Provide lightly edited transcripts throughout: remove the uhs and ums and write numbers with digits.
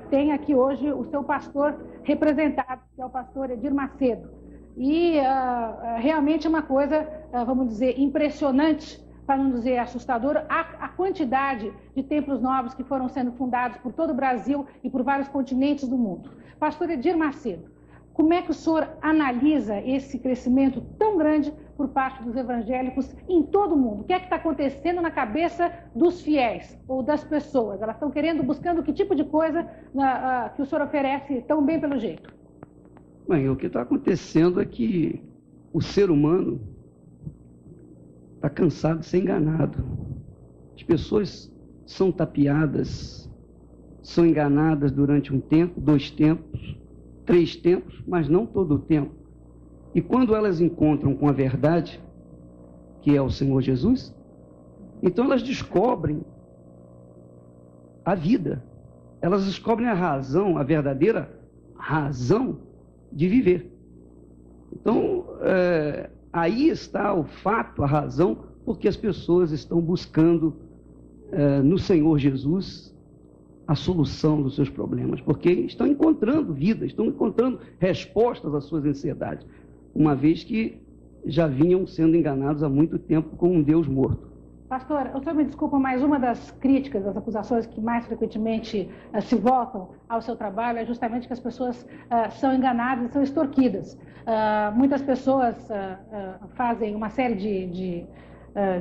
tem aqui hoje o seu pastor representado, que é o pastor Edir Macedo. E realmente é uma coisa, vamos dizer, impressionante, para não dizer assustadora, a quantidade de templos novos que foram sendo fundados por todo o Brasil e por vários continentes do mundo. Pastor Edir Macedo, como é que o senhor analisa esse crescimento tão grande por parte dos evangélicos em todo o mundo? O que é que está acontecendo na cabeça dos fiéis ou das pessoas? Elas estão buscando que tipo de coisa que o senhor oferece tão bem pelo jeito? Bem, o que está acontecendo é que o ser humano está cansado de ser enganado. As pessoas são tapeadas, são enganadas durante um tempo, 2 tempos, 3 tempos, mas não todo o tempo. E quando elas encontram com a verdade, que é o Senhor Jesus, então elas descobrem a vida. Elas descobrem a razão, a verdadeira razão de viver. Então, aí está o fato, a razão, porque as pessoas estão buscando no Senhor Jesus a solução dos seus problemas, porque estão encontrando vida, estão encontrando respostas às suas ansiedades, uma vez que já vinham sendo enganados há muito tempo com um Deus morto. Pastor, o senhor me desculpa, mas uma das críticas, das acusações que mais frequentemente se voltam ao seu trabalho é justamente que as pessoas são enganadas e são extorquidas. Muitas pessoas fazem uma série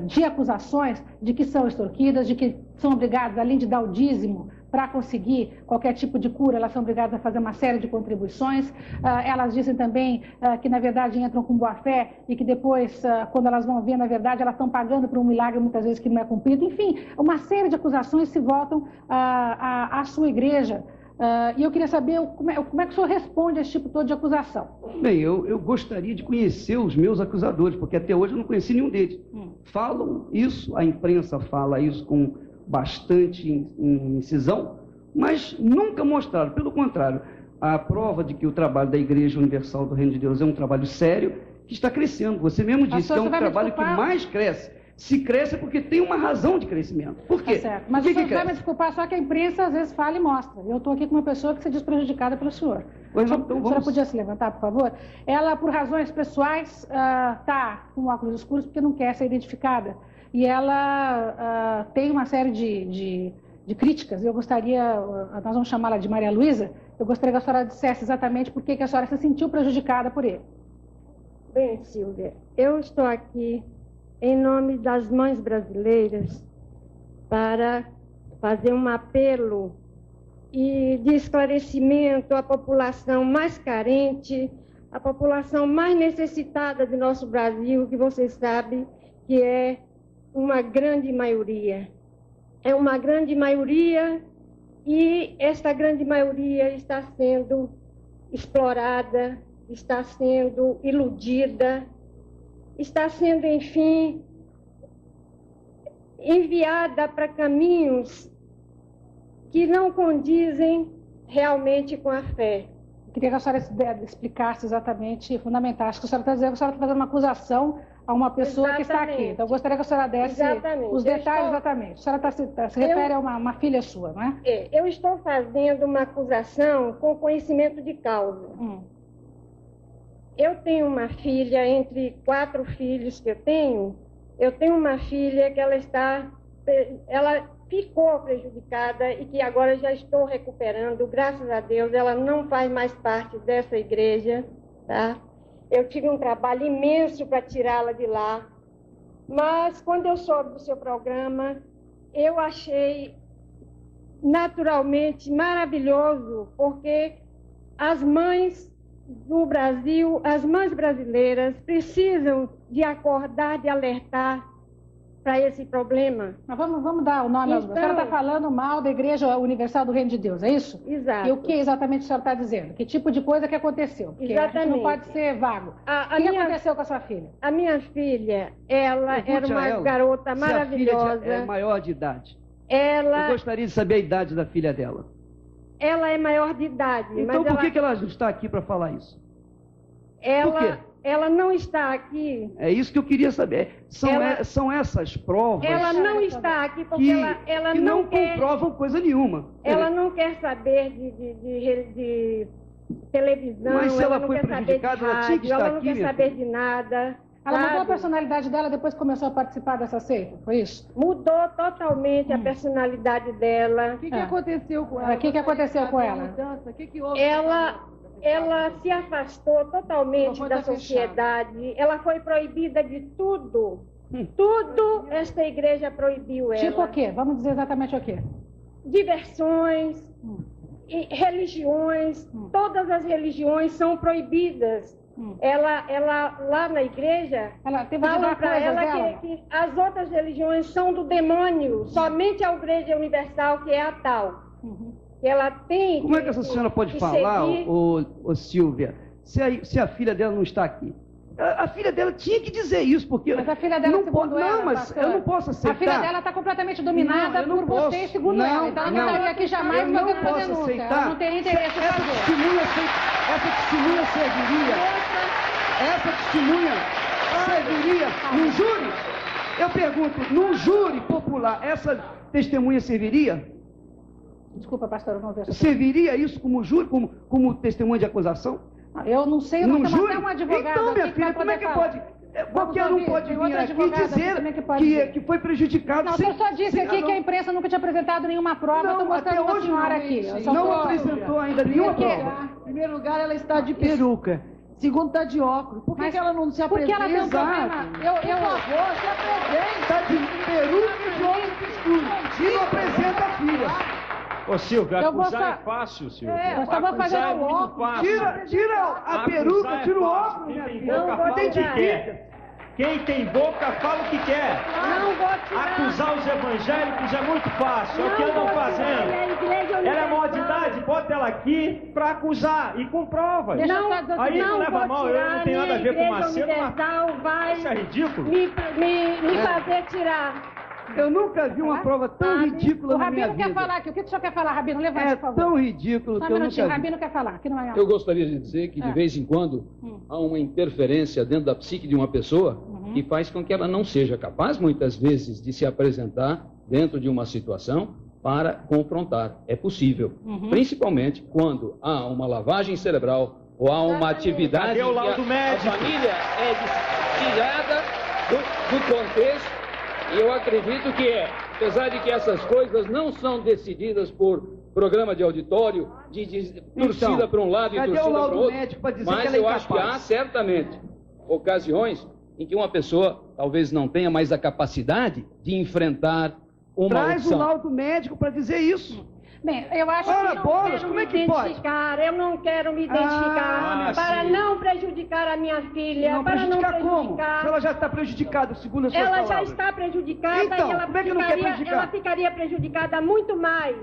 de acusações de que são extorquidas, de que são obrigadas, além de dar o dízimo, para conseguir qualquer tipo de cura, elas são obrigadas a fazer uma série de contribuições. Elas dizem também que, na verdade, entram com boa fé e que depois, quando elas vão ver, na verdade, elas estão pagando por um milagre, muitas vezes, que não é cumprido. Enfim, uma série de acusações se voltam à sua igreja. E eu queria saber como é que o senhor responde a esse tipo todo de acusação. Bem, eu gostaria de conhecer os meus acusadores, porque até hoje eu não conheci nenhum deles. Falam isso, a imprensa fala isso com bastante incisão, mas nunca mostraram. Pelo contrário, a prova de que o trabalho da Igreja Universal do Reino de Deus é um trabalho sério, que está crescendo. Você mesmo disse que é um trabalho que mais cresce. Se cresce é porque tem uma razão de crescimento. Por quê? Tá certo. Mas o senhor vai me desculpar, só que a imprensa às vezes fala e mostra. Eu estou aqui com uma pessoa que se diz prejudicada pelo senhor. Pois não, então a senhora podia se levantar, por favor? Ela, por razões pessoais, está com óculos escuros porque não quer ser identificada. E ela tem uma série de críticas. Eu gostaria, nós vamos chamá-la de Maria Luísa, eu gostaria que a senhora dissesse exatamente por que a senhora se sentiu prejudicada por ele. Bem, Silvia, eu estou aqui em nome das mães brasileiras para fazer um apelo de esclarecimento à população mais carente, à população mais necessitada do nosso Brasil, que você sabe que é uma grande maioria. É uma grande maioria e esta grande maioria está sendo explorada, está sendo iludida, está sendo, enfim, enviada para caminhos que não condizem realmente com a fé. Queria que a senhora explicasse exatamente, fundamentasse, que a senhora está dizendo que a senhora está fazendo uma acusação a uma pessoa que está aqui. Então, eu gostaria que a senhora desse os detalhes exatamente. A senhora se refere a uma filha sua, não é? Eu estou fazendo uma acusação com conhecimento de causa. Eu tenho uma filha, entre 4 filhos que eu tenho uma filha que ela ficou prejudicada e que agora já estou recuperando, graças a Deus, ela não faz mais parte dessa igreja, tá? Eu tive um trabalho imenso para tirá-la de lá, mas quando eu soube do seu programa, eu achei naturalmente maravilhoso, porque as mães do Brasil, as mães brasileiras precisam de acordar, de alertar para esse problema. Mas vamos dar o nome. Então, a senhora está falando mal da Igreja Universal do Reino de Deus, é isso? Exato. E o que exatamente a senhora está dizendo? Que tipo de coisa que aconteceu? Porque exatamente. A gente não pode ser vago. O que aconteceu com a sua filha? A minha filha, ela era uma garota maravilhosa. Se a filha é maior de idade. Eu gostaria de saber a idade da filha dela. Ela é maior de idade. Então por que ela não está aqui para falar isso? Ela ela não está aqui. É isso que eu queria saber. São essas provas Ela não está aqui porque que, ela que não não quer, comprovam coisa nenhuma. ela não quer saber de televisão, Mas se ela não foi quer saber de prejudicada, ela tinha que rádio, estar ela não aqui, quer minha saber filha. de nada. Ela mudou a sabe? personalidade dela depois que começou a participar dessa seita, foi isso? Mudou totalmente a personalidade dela. O que aconteceu com ela? O que aconteceu com ela? Mudança? O que houve? Ela se afastou totalmente Foi da fechada. sociedade. Ela foi proibida de tudo. Tudo esta igreja proibiu ela. Tipo o quê? Vamos dizer exatamente o quê? Diversões, e religiões, todas as religiões são proibidas. Ela lá na igreja, Ela teve que falam dar para coisas ela dela? que as outras religiões são do demônio, somente a igreja universal, que é a tal. Que ela tem Como é que essa senhora pode falar, seguir... ô Silvia, se a filha dela não está aqui? A filha dela tinha que dizer isso, porque... Mas a filha dela, não segundo ela, Não, mas pastor, eu não posso aceitar. A filha dela está completamente dominada Não, eu não por você, posso. segundo Não, ela. Então ela não estaria aqui jamais eu não fazendo uma posso denúncia. aceitar. Ela não teria interesse em Essa fazer. testemunha serviria num júri? Eu pergunto, num júri popular, essa testemunha serviria? Desculpa, pastor, eu não vejo. Serviria isso como júri, como testemunha de acusação? Eu não sei, eu não tenho até um advogado Então, minha aqui filha, vai como é poder que falar. pode? Qualquer um pode tem vir outro aqui advogado aqui dizer também que pode dizer. que foi prejudicado. Não, eu só disse aqui que a imprensa nunca tinha apresentado nenhuma prova. Eu estou mostrando até uma hoje senhora não, aqui. Eu só não tô- apresentou ainda nenhuma Por quê? prova. Em primeiro lugar, ela está de peruca. Segundo, está de óculos. Por que, Mas que ela não se porque apresenta? ela tem um problema. Por favor, se apresente. Está de peruca e de óculos escuros. E não apresenta a filha. Ô Silvia, Eu vou acusar só- é fácil, Silvia. Eu só vou fazer Acusar é um muito fácil. Tira a Acusar peruca, é tira o fácil. óculos, Quem minha tem filha. boca Não vou fala o que tirar. quer. Quem tem boca fala o que quer. Não vou tirar. Acusar os evangélicos é muito fácil. É o que andam fazendo. Ela é maior de idade, bota ela aqui pra acusar e com provas. Deixa eu Não, só- Aí não leva vou mal, eu tirar, não tenho nada a ver com nem a Macedo, Igreja mas Universal vai isso é ridículo. me fazer tirar. Eu nunca vi uma prova tão ridícula O na minha Rabino quer vida. falar aqui. O que o senhor quer falar, Rabino? Levante, É por favor. tão ridículo Só que um eu minutinho. nunca vi. Rabino quer falar. Aqui não é Eu gostaria de dizer que, de vez em quando, há uma interferência dentro da psique de uma pessoa que faz com que ela não seja capaz, muitas vezes, de se apresentar dentro de uma situação para confrontar. É possível. Principalmente quando há uma lavagem cerebral ou há uma atividade Cadê o laudo que a médico? família é tirada do contexto. E eu acredito que apesar de que essas coisas não são decididas por programa de auditório, de torcida para um lado e cadê o torcida para laudo o outro, médico para dizer mas que ela é eu acho que incapaz? há certamente ocasiões em que uma pessoa talvez não tenha mais a capacidade de enfrentar uma Traz o opção. laudo médico para dizer isso. Bem, eu acho Ora, que... Eu bolas, não quero como me é que pode? identificar, eu não quero me identificar para sim. não prejudicar a minha filha, Não para não prejudicar como? prejudicar. Se ela já está prejudicada, segundo as suas Ela palavras. já está prejudicada Então, e ela como é que não quer prejudicar? ela ficaria prejudicada muito mais.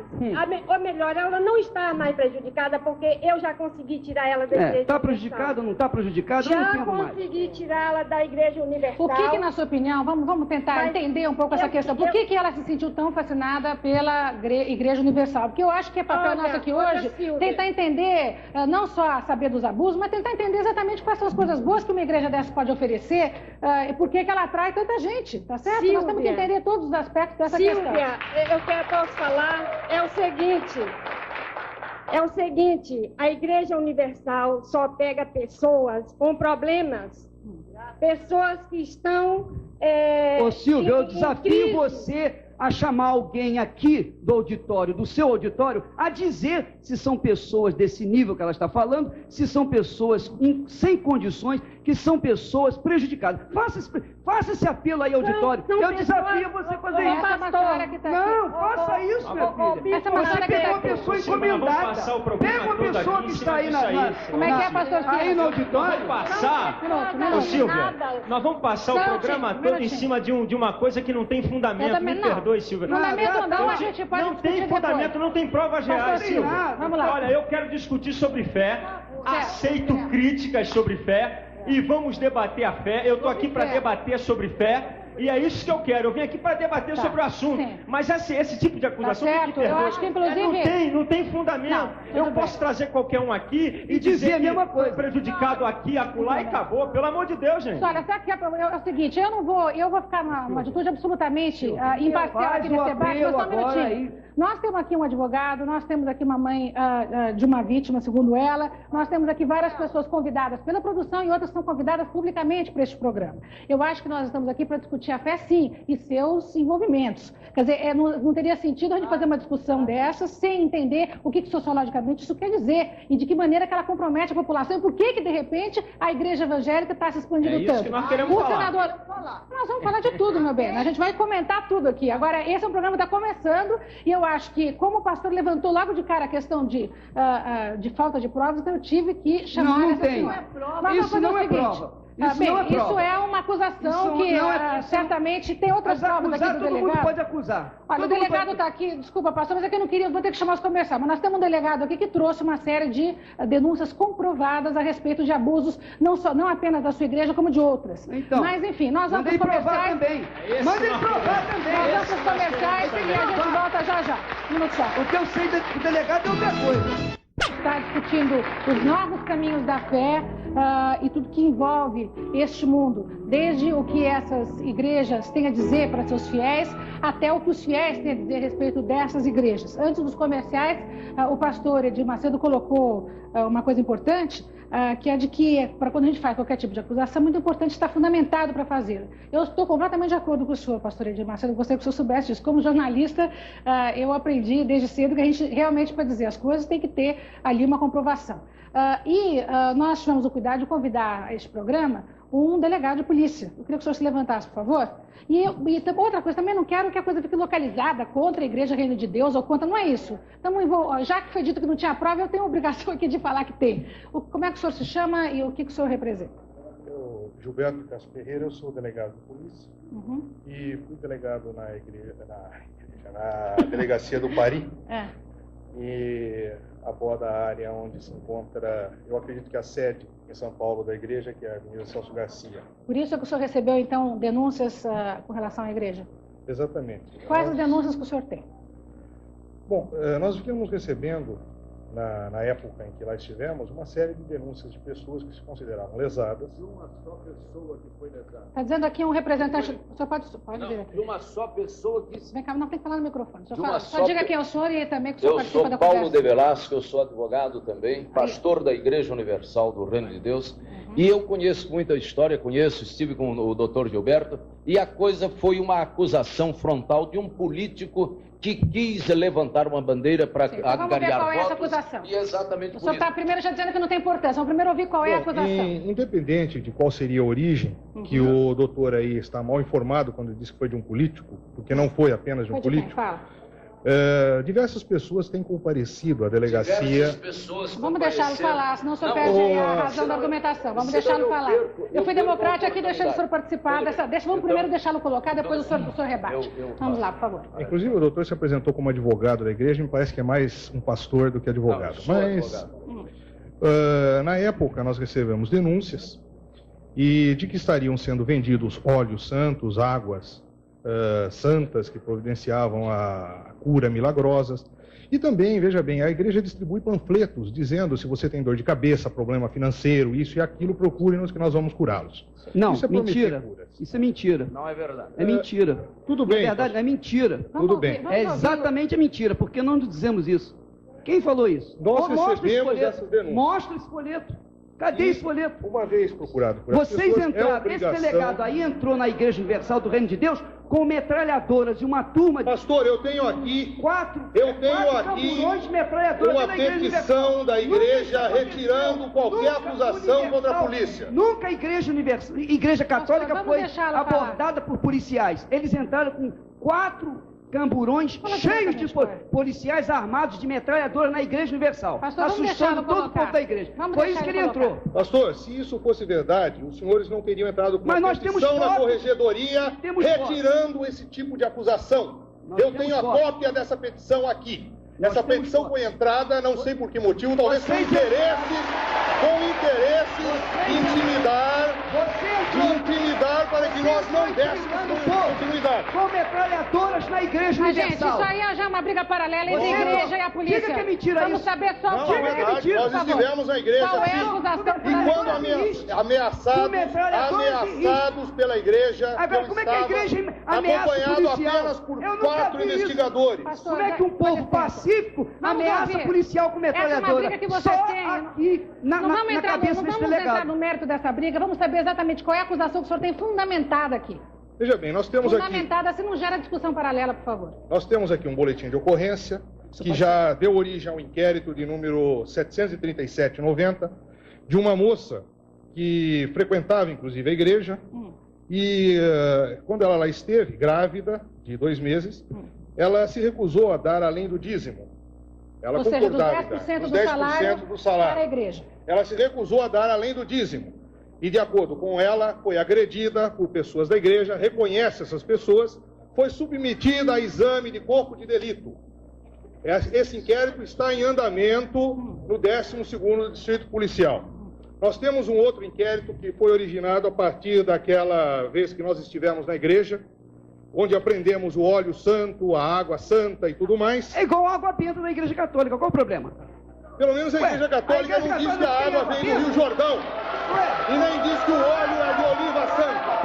Ou melhor, ela não está mais prejudicada porque eu já consegui tirar ela da igreja Está universal. prejudicada ou não está prejudicada? Eu não Já entendo mais. consegui tirá-la da igreja universal. O que, na sua opinião, vamos tentar Mas entender um pouco essa questão. Por que ela se sentiu tão fascinada pela Igreja Universal? Porque eu acho que é papel Olha, nosso aqui olha, hoje Silvia. tentar entender, não só saber dos abusos, mas tentar entender exatamente quais são as coisas boas que uma igreja dessa pode oferecer e por que ela atrai tanta gente, tá certo? Nós temos que Silvia. entender todos os aspectos dessa questão. Silvia, posso falar, é o seguinte, a Igreja Universal só pega pessoas com problemas, pessoas que estão... Ô Silvia, eu em desafio crise. você a chamar alguém aqui do auditório, do seu auditório, a dizer se são pessoas desse nível que ela está falando, se são pessoas sem condições, que são pessoas prejudicadas. Faça esse apelo aí, auditório. São Eu pessoas- desafio você a fazer Ô, isso. Essa é uma senhora que tá aqui. Não, faça isso, minha filha. Essa é uma Você senhora que pega tá uma aqui. pessoa Silvia, nós vamos encomendada. passar o programa Pega uma todo pessoa aqui que em está cima aí disso aí. Como é que é, pastor aí Silvio? no auditório. Vamos passar, Minuto. ô Silvia, Nada. nós vamos passar o Não, programa sim, todo em minutinho. cima de uma coisa que não tem Eu fundamento. também Me não. perdoe, Silvia. Fundamento não, a gente pode Não discutir tem fundamento, depois. não tem provas reais, tem Silvia. nada. Vamos lá. Olha, eu quero discutir sobre fé, aceito críticas sobre fé e vamos debater a fé. Eu estou aqui para debater sobre fé E é isso que eu quero. Eu vim aqui para debater sobre o assunto. Sim. Mas esse tipo de acusação tem que ter. Eu acho que, inclusive... Não tem fundamento. Eu posso trazer qualquer um aqui e dizer a mesma coisa. Foi prejudicado aqui, acolá e acabou. Pelo amor de Deus, gente. Olha, sabe que é o seguinte, eu vou ficar numa atitude absolutamente imparcial aqui nesse debate, mas só um minutinho. Nós temos aqui um advogado, nós temos aqui uma mãe de uma vítima, segundo ela, nós temos aqui várias pessoas convidadas pela produção e outras são convidadas publicamente para este programa. Eu acho que nós estamos aqui para discutir a fé, sim, e seus envolvimentos. Quer dizer, não teria sentido a gente fazer uma discussão dessa sem entender o que sociologicamente isso quer dizer e de que maneira que ela compromete a população e por que de repente, a igreja evangélica está se expandindo tanto. Que nós queremos falar. Senador, nós vamos falar de tudo, meu bem. A gente vai comentar tudo aqui. Agora, esse é um programa que está começando e eu acho que, como o pastor levantou logo de cara a questão de falta de provas, então eu tive que chamar não essa tem. senhora. Isso não é prova. Isso é uma acusação que certamente tem outras provas aqui do todo delegado. mundo pode acusar. Olha, o delegado está aqui, desculpa, pastor, mas é que eu não queria, vou ter que chamar os comerciais, mas nós temos um delegado aqui que trouxe uma série de denúncias comprovadas a respeito de abusos, não apenas da sua igreja, como de outras. Então, mas, enfim, nós vamos para os comerciais. Mandem provar também. Nós vamos para os comerciais e a gente volta já. Um minuto só. O que eu sei do delegado é outra coisa. Está discutindo os novos caminhos da fé e tudo que envolve este mundo, desde o que essas igrejas têm a dizer para seus fiéis, até o que os fiéis têm a dizer a respeito dessas igrejas. Antes dos comerciais, o pastor Edir Macedo colocou uma coisa importante, que é de que, para quando a gente faz qualquer tipo de acusação, é muito importante estar fundamentado para fazê-la. Eu estou completamente de acordo com o senhor, pastor Edir Macedo, gostaria que o senhor soubesse disso. Como jornalista, eu aprendi desde cedo que a gente realmente, para dizer as coisas, tem que ter ali uma comprovação. Nós tivemos o cuidado de convidar a este programa um delegado de polícia. Eu queria que o senhor se levantasse, por favor. E outra coisa, também não quero que a coisa fique localizada contra a Igreja Reino de Deus ou contra, não é isso. Já que foi dito que não tinha prova, eu tenho a obrigação aqui de falar que tem. Como é que o senhor se chama e o que o senhor representa? Eu, Gilberto Castro Ferreira, eu sou delegado de polícia e fui delegado na delegacia do Pari. E aborda a área onde se encontra, eu acredito que a sede em São Paulo da igreja, que é a Avenida Celso Garcia. Por isso é que o senhor recebeu, então, denúncias com relação à igreja? Exatamente. Quais as denúncias que o senhor tem? Bom, nós vínhamos recebendo, na época em que lá estivemos, uma série de denúncias de pessoas que se consideravam lesadas. De uma só pessoa que foi lesada. Está dizendo aqui um representante... O senhor pode dizer aqui. De uma só pessoa que... Vem cá, não tem que falar no microfone. Só diga quem é o senhor e também que o senhor Eu participa sou da Paulo conversa. de Velasco, eu sou advogado também, pastor da Igreja Universal do Reino de Deus. E eu conheço muita história, estive com o doutor Gilberto, e a coisa foi uma acusação frontal de um político que quis levantar uma bandeira para angariar vamos ver qual é essa votos. acusação. E exatamente O senhor está primeiro já dizendo que não tem importância. Vamos primeiro ouvir qual é a acusação. Independente de qual seria a origem, que o doutor aí está mal informado quando disse que foi de um político, porque não foi apenas de um político. Diversas pessoas têm comparecido à delegacia. Vamos deixá-lo falar, senão o senhor perde a razão da argumentação. Vamos deixá-lo falar. Eu fui democrática aqui deixando o senhor participar dessa. Vamos primeiro deixá-lo colocar, depois o senhor rebate. Vamos lá, por favor. Inclusive, o doutor se apresentou como advogado da igreja, me parece que é mais um pastor do que advogado. Mas, na época, nós recebemos denúncias de que estariam sendo vendidos óleos santos, águas santas que providenciavam a cura milagrosas. E também, veja bem, a igreja distribui panfletos dizendo: se você tem dor de cabeça, problema financeiro, isso e aquilo, procure-nos que nós vamos curá-los. Não, isso é mentira. Isso é mentira. Não é verdade. É mentira. Tudo bem. Na verdade, é mentira. Tudo bem. É exatamente mentira, porque não dizemos isso. Quem falou isso? Nós recebemos essas denúncias. Mostra esse folheto. Cadê esse folheto? Uma vez procurado por essas Vocês pessoas, entraram, esse delegado aí entrou na Igreja Universal do Reino de Deus com metralhadoras e uma turma de... Pastor, eu tenho aqui quatro camburões de metralhadoras uma petição da igreja retirando qualquer acusação contra a polícia. Nunca a Igreja Católica foi abordada por policiais. Eles entraram com 4 camburões cheios de policiais armados de metralhadoras na Igreja Universal, assustando todo o povo da igreja. Foi isso que ele entrou. Pastor, se isso fosse verdade, os senhores não teriam entrado com uma petição na corregedoria retirando esse tipo de acusação. Eu tenho a cópia dessa petição aqui. Essa petição foi entrada, não sei por que motivo, talvez com interesse em intimidar de intimidar para que nós não dessemos continuidade. Com metralhadoras na Igreja Mas, gente, Universal. isso aí é já uma briga paralela entre a igreja e a polícia. Diga que é mentira Vamos isso. saber só Não, o é verdade, nós estivemos na igreja, Qual é a sim. acusação? E quando ameaçados pela igreja, Agora, eu como é que a estava igreja ameaça o acompanhado policial? apenas por Eu nunca 4 vi isso. investigadores. Pastor, Como é que um com povo licença. pacífico Vamos ameaça ouvir. policial com metralhadora? Essa é uma briga que vocês Só têm. aqui na Não vamos entrar, cabeça não desse vamos entrar delegado. no mérito dessa briga, vamos saber exatamente qual é a acusação que o senhor tem fundamentada aqui. Veja bem, nós temos aqui Fundamentada, se não gera discussão paralela, por favor. um boletim de ocorrência que já deu origem ao inquérito de número 737/90 de uma moça que frequentava, inclusive, a igreja e quando ela lá esteve, grávida, de 2 meses, ela se recusou a dar além do dízimo. Ela Ou seja, dos concordava 10% dos do 10% do salário para a igreja. Ela se recusou a dar além do dízimo. E, de acordo com ela, foi agredida por pessoas da igreja, reconhece essas pessoas, foi submetida a exame de corpo de delito. Esse inquérito está em andamento no 12º Distrito Policial. Nós temos um outro inquérito que foi originado a partir daquela vez que nós estivemos na igreja, onde apreendemos o óleo santo, a água santa e tudo mais. É igual água benta na Igreja Católica, qual o problema? Pelo menos a Igreja Católica não diz que a água vem do Rio Jordão. E nem diz que o óleo é de oliva santa.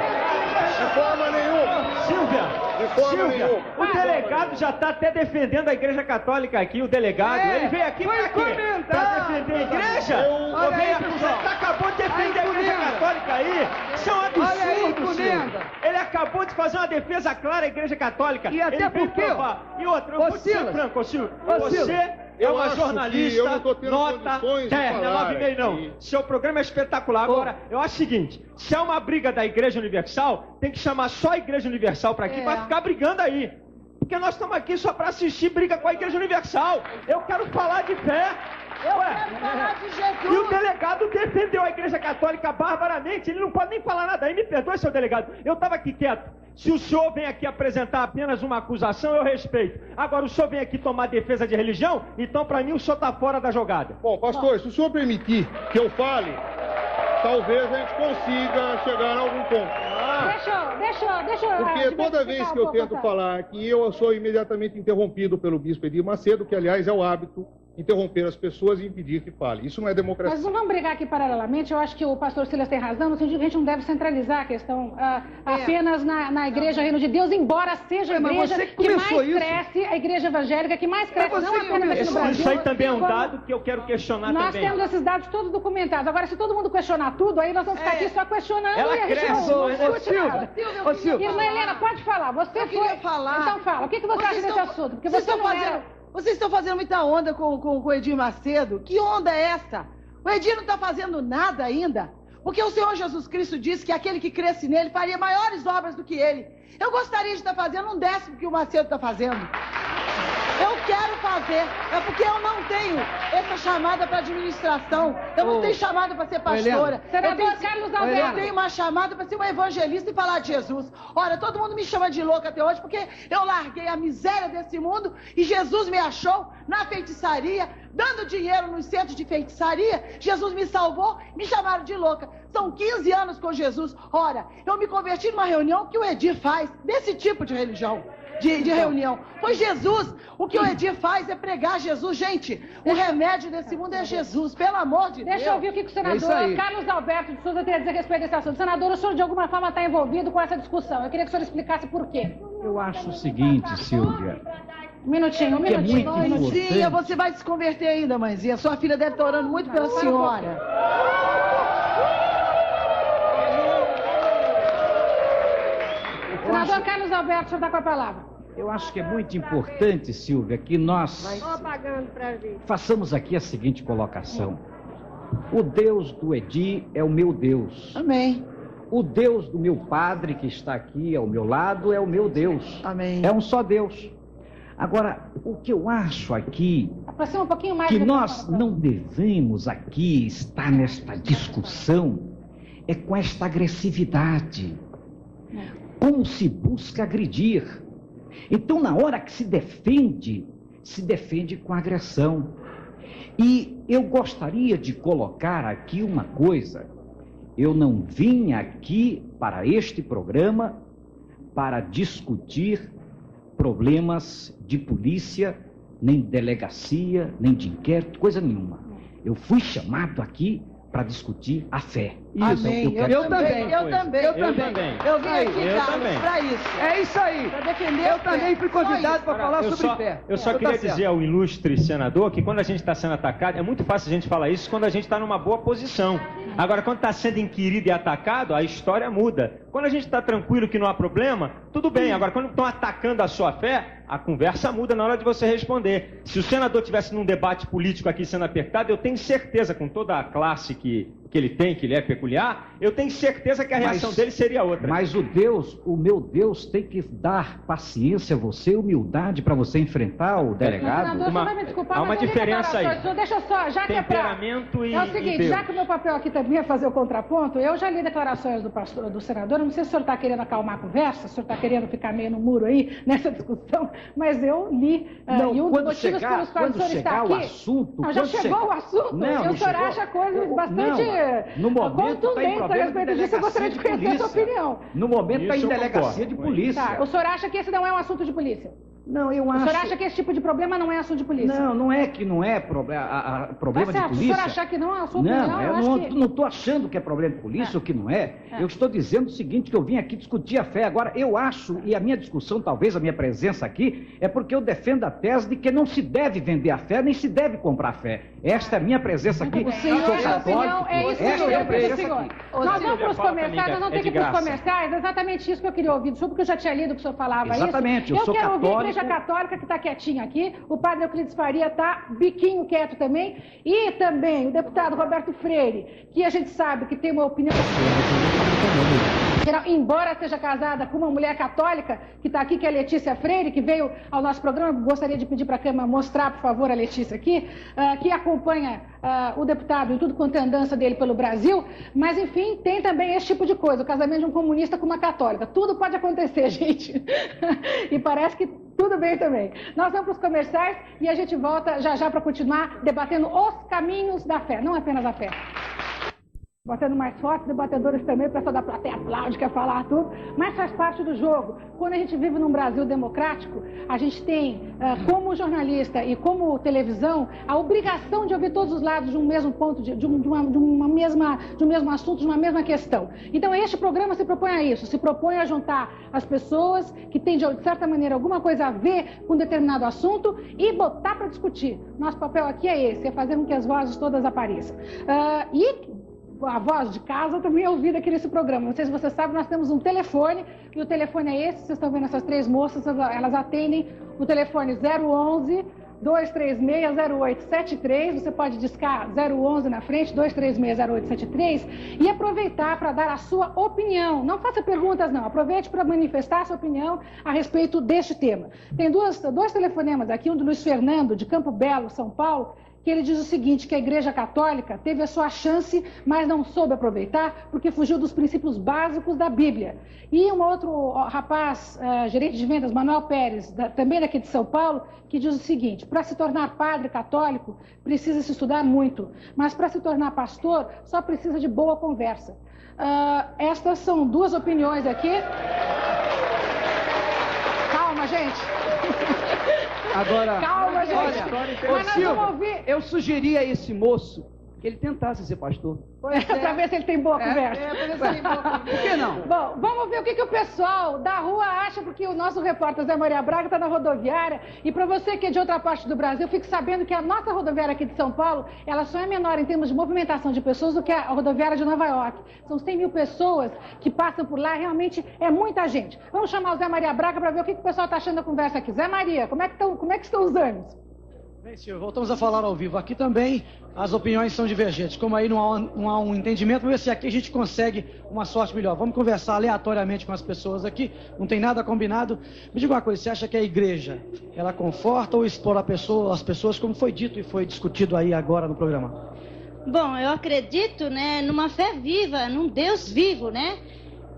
De forma nenhuma. Silvia, De forma nenhuma. o delegado já está até defendendo a Igreja Católica aqui, o delegado. Ele veio aqui foi pra quê? comentar. Pra defender a igreja? Olha aí, Você pessoal. acabou de defender a Igreja Comenda. Católica aí? Isso é um absurdo, Olha aí, Silvio. Comenda. Ele acabou de fazer uma defesa clara à Igreja Católica. E até Ele veio porque, provar. E outra, eu ô, vou dizer Silas. franco, ô, Silvio, Ô, você Silas. é Eu uma acho que jornalista, eu não tô tendo nota condições de terna, falar 9,5 não. aqui. Seu programa é espetacular. Agora, eu acho o seguinte, se é uma briga da Igreja Universal, tem que chamar só a Igreja Universal pra aqui, pra ficar brigando aí. Porque nós estamos aqui só pra assistir briga com a Igreja Universal. Eu quero falar de fé. Eu quero falar de Jesus. E o delegado defendeu a Igreja Católica barbaramente, ele não pode nem falar nada aí, me perdoe, seu delegado. Eu estava aqui quieto. Se o senhor vem aqui apresentar apenas uma acusação, eu respeito. Agora, o senhor vem aqui tomar defesa de religião, então para mim o senhor está fora da jogada. Bom, pastor, se o senhor permitir que eu fale, talvez a gente consiga chegar a algum ponto. Deixa eu... Porque toda vez que eu tento falar aqui, eu sou imediatamente interrompido pelo bispo Edir Macedo, que, aliás, é o hábito interromper as pessoas e impedir que fale. Isso não é democracia. Mas não vamos brigar aqui paralelamente. Eu acho que o pastor Silas tem razão, no sentido que a gente não deve centralizar a questão apenas na Igreja Reino de Deus, embora seja a igreja que mais cresce, a igreja evangélica que mais cresce, não apenas aqui no Brasil. Isso aí também é um dado que eu quero questionar nós também. Nós temos esses dados todos documentados. Agora, se todo mundo questionar tudo, aí nós vamos ficar aqui só questionando Ela e a gente cresce. não discute nada. Ô, Silvio. Irmã Helena, pode falar. Você foi... falar. Então fala. O que você acha desse assunto? Porque você não era... Vocês estão fazendo muita onda com o Edir Macedo. Que onda é essa? O Edir não está fazendo nada ainda. Porque o Senhor Jesus Cristo disse que aquele que cresce nele faria maiores obras do que ele. Eu gostaria de estar fazendo 1/10 que o Macedo está fazendo. Eu quero fazer. É porque eu não tenho essa chamada para administração. Eu não tenho chamada para ser pastora. Senador Carlos Alberto. Eu tenho uma chamada para ser uma evangelista e falar de Jesus. Olha, todo mundo me chama de louca até hoje porque eu larguei a miséria desse mundo e Jesus me achou na feitiçaria, dando dinheiro nos centros de feitiçaria. Jesus me salvou, me chamaram de louca. São 15 anos com Jesus. Ora, eu me converti numa reunião que o Edir faz, desse tipo de religião. De reunião. Pois Jesus, o que o Edir faz é pregar Jesus. Gente, o remédio desse mundo é Jesus, pelo amor de Deus. Deixa eu ouvir o que o senador Carlos Alberto de Souza tem a dizer a respeito desse assunto. Senador, o senhor de alguma forma está envolvido com essa discussão. Eu queria que o senhor explicasse por quê. Eu acho o seguinte, Silvia. Um minutinho. Mãezinha, você vai se converter ainda, mãezinha. Sua filha deve estar orando muito pela senhora. Senador Carlos Alberto, o senhor está com a palavra. Eu acho que é muito importante, Silvia, que nós façamos aqui a seguinte colocação. O Deus do Edir é o meu Deus. Amém. O Deus do meu padre, que está aqui ao meu lado, é o meu Deus. Amém. É um só Deus. Agora, o que eu acho aqui, aproxima um pouquinho mais que nós não devemos aqui estar nesta discussão, é com esta agressividade. Como se busca agredir. Então, na hora que se defende com agressão. E eu gostaria de colocar aqui uma coisa eu não vim aqui para este programa para discutir problemas de polícia, nem de delegacia, nem de inquérito, coisa nenhuma. Eu fui chamado aqui para discutir a fé. Isso, Amém. Eu também. Eu vim aqui, Carlos, para isso. É isso aí. Para defender Eu também fui convidado para falar sobre fé. Eu só queria dizer ao ilustre senador que quando a gente está sendo atacado, é muito fácil a gente falar isso quando a gente está numa boa posição. Agora, quando está sendo inquirido e atacado, a história muda. Quando a gente está tranquilo que não há problema, tudo bem. Agora, quando estão atacando a sua fé, a conversa muda na hora de você responder. Se o senador estivesse num debate político aqui sendo apertado, eu tenho certeza, com toda a classe que ele tem, que ele é peculiar, eu tenho certeza que a reação dele seria outra. Mas o meu Deus tem que dar paciência a você, humildade para você enfrentar o delegado. Senador, você vai me desculpar, há uma diferença aí. Deixa só, já que temperamento é o seguinte, já que o meu papel aqui também é fazer o contraponto, eu já li declarações do senador, não sei se o senhor está querendo acalmar a conversa, se o senhor está querendo ficar meio no muro aí, nessa discussão, mas eu li, não, e um dos motivos pelos quais o senhor está aqui... Já chegou o assunto, não, e o senhor acha coisas bastante... No momento está em problema de delegacia eu gostaria de conhecer a sua opinião. No momento está em delegacia de polícia. Tá, o senhor acha que esse não é um assunto de polícia? Não, eu acho... O senhor acha que esse tipo de problema não é assunto de polícia? Não, não é que não é problema de polícia. Se o senhor achar que não é a sua opinião, eu não estou achando que é problema de polícia ou que não é. Eu estou dizendo o seguinte, que eu vim aqui discutir a fé. Agora, eu acho, e a minha discussão, talvez a minha presença aqui, é porque eu defendo a tese de que não se deve vender a fé, nem se deve comprar a fé. Esta é a minha presença aqui. Sou católico. Esta é a minha presença aqui. Nós vamos para os comerciais, nós vamos ter que ir para os comerciais. É exatamente isso que eu queria ouvir do senhor, porque eu já tinha lido que o senhor falava isso. Exatamente, eu sou quero católico. ouvir a Igreja Católica, que está quietinha aqui. O padre Euclides Faria está biquinho quieto também. E também o deputado Roberto Freire, que a gente sabe que tem uma opinião... Embora seja casada com uma mulher católica, que está aqui, que é a Letícia Freire, que veio ao nosso programa, gostaria de pedir para a Câmara mostrar, por favor, a Letícia aqui, que acompanha o deputado em tudo quanto é andança dele pelo Brasil, mas, enfim, tem também esse tipo de coisa, o casamento de um comunista com uma católica. Tudo pode acontecer, gente. E parece que tudo bem também. Nós vamos para os comerciais e a gente volta já já para continuar debatendo os caminhos da fé, não apenas a fé. Batendo mais forte, debatedores também, o pessoal da plateia aplaude, quer falar tudo, mas faz parte do jogo. Quando a gente vive num Brasil democrático, a gente tem, como jornalista e como televisão, a obrigação de ouvir todos os lados de um mesmo ponto, de um mesmo assunto, de uma mesma questão. Então, este programa se propõe a isso, se propõe a juntar as pessoas que têm, de certa maneira, alguma coisa a ver com um determinado assunto e botar para discutir. Nosso papel aqui é esse, é fazer com que as vozes todas apareçam. A voz de casa também é ouvida aqui nesse programa. Não sei se você sabe, nós temos um telefone, e o telefone é esse, vocês estão vendo essas três moças, elas atendem o telefone 011-236-0873, você pode discar 011 na frente, 236-0873, e aproveitar para dar a sua opinião. Não faça perguntas, não, aproveite para manifestar a sua opinião a respeito deste tema. Tem dois telefonemas aqui, um do Luiz Fernando, de Campo Belo, São Paulo, que ele diz o seguinte, que a Igreja Católica teve a sua chance, mas não soube aproveitar, porque fugiu dos princípios básicos da Bíblia. E um outro rapaz, gerente de vendas, Manuel Pérez, também daqui de São Paulo, que diz o seguinte, para se tornar padre católico, precisa se estudar muito, mas para se tornar pastor, só precisa de boa conversa. Estas são duas opiniões aqui. Calma, gente. Agora, calma, gente. Olha, mas nós vamos ouvir. Eu sugeri a esse moço que ele tentasse ser pastor. Para ver se ele tem boa conversa. Por que não? Bom, vamos ver o que o pessoal da rua acha, porque o nosso repórter Zé Maria Braga está na rodoviária. E para você que é de outra parte do Brasil, fique sabendo que a nossa rodoviária aqui de São Paulo, ela só é menor em termos de movimentação de pessoas do que a rodoviária de Nova York. São 100 mil pessoas que passam por lá, realmente é muita gente. Vamos chamar o Zé Maria Braga para ver o que o pessoal está achando da conversa aqui. Zé Maria, como é que estão os ânimos? Bem, senhor, voltamos a falar ao vivo. Aqui também as opiniões são divergentes. Como aí não há um entendimento, vamos ver se aqui a gente consegue uma sorte melhor. Vamos conversar aleatoriamente com as pessoas aqui, não tem nada combinado. Me diga uma coisa, você acha que a igreja, ela conforta ou explora as pessoas, como foi dito e foi discutido aí agora no programa? Bom, eu acredito, né, numa fé viva, num Deus vivo, né?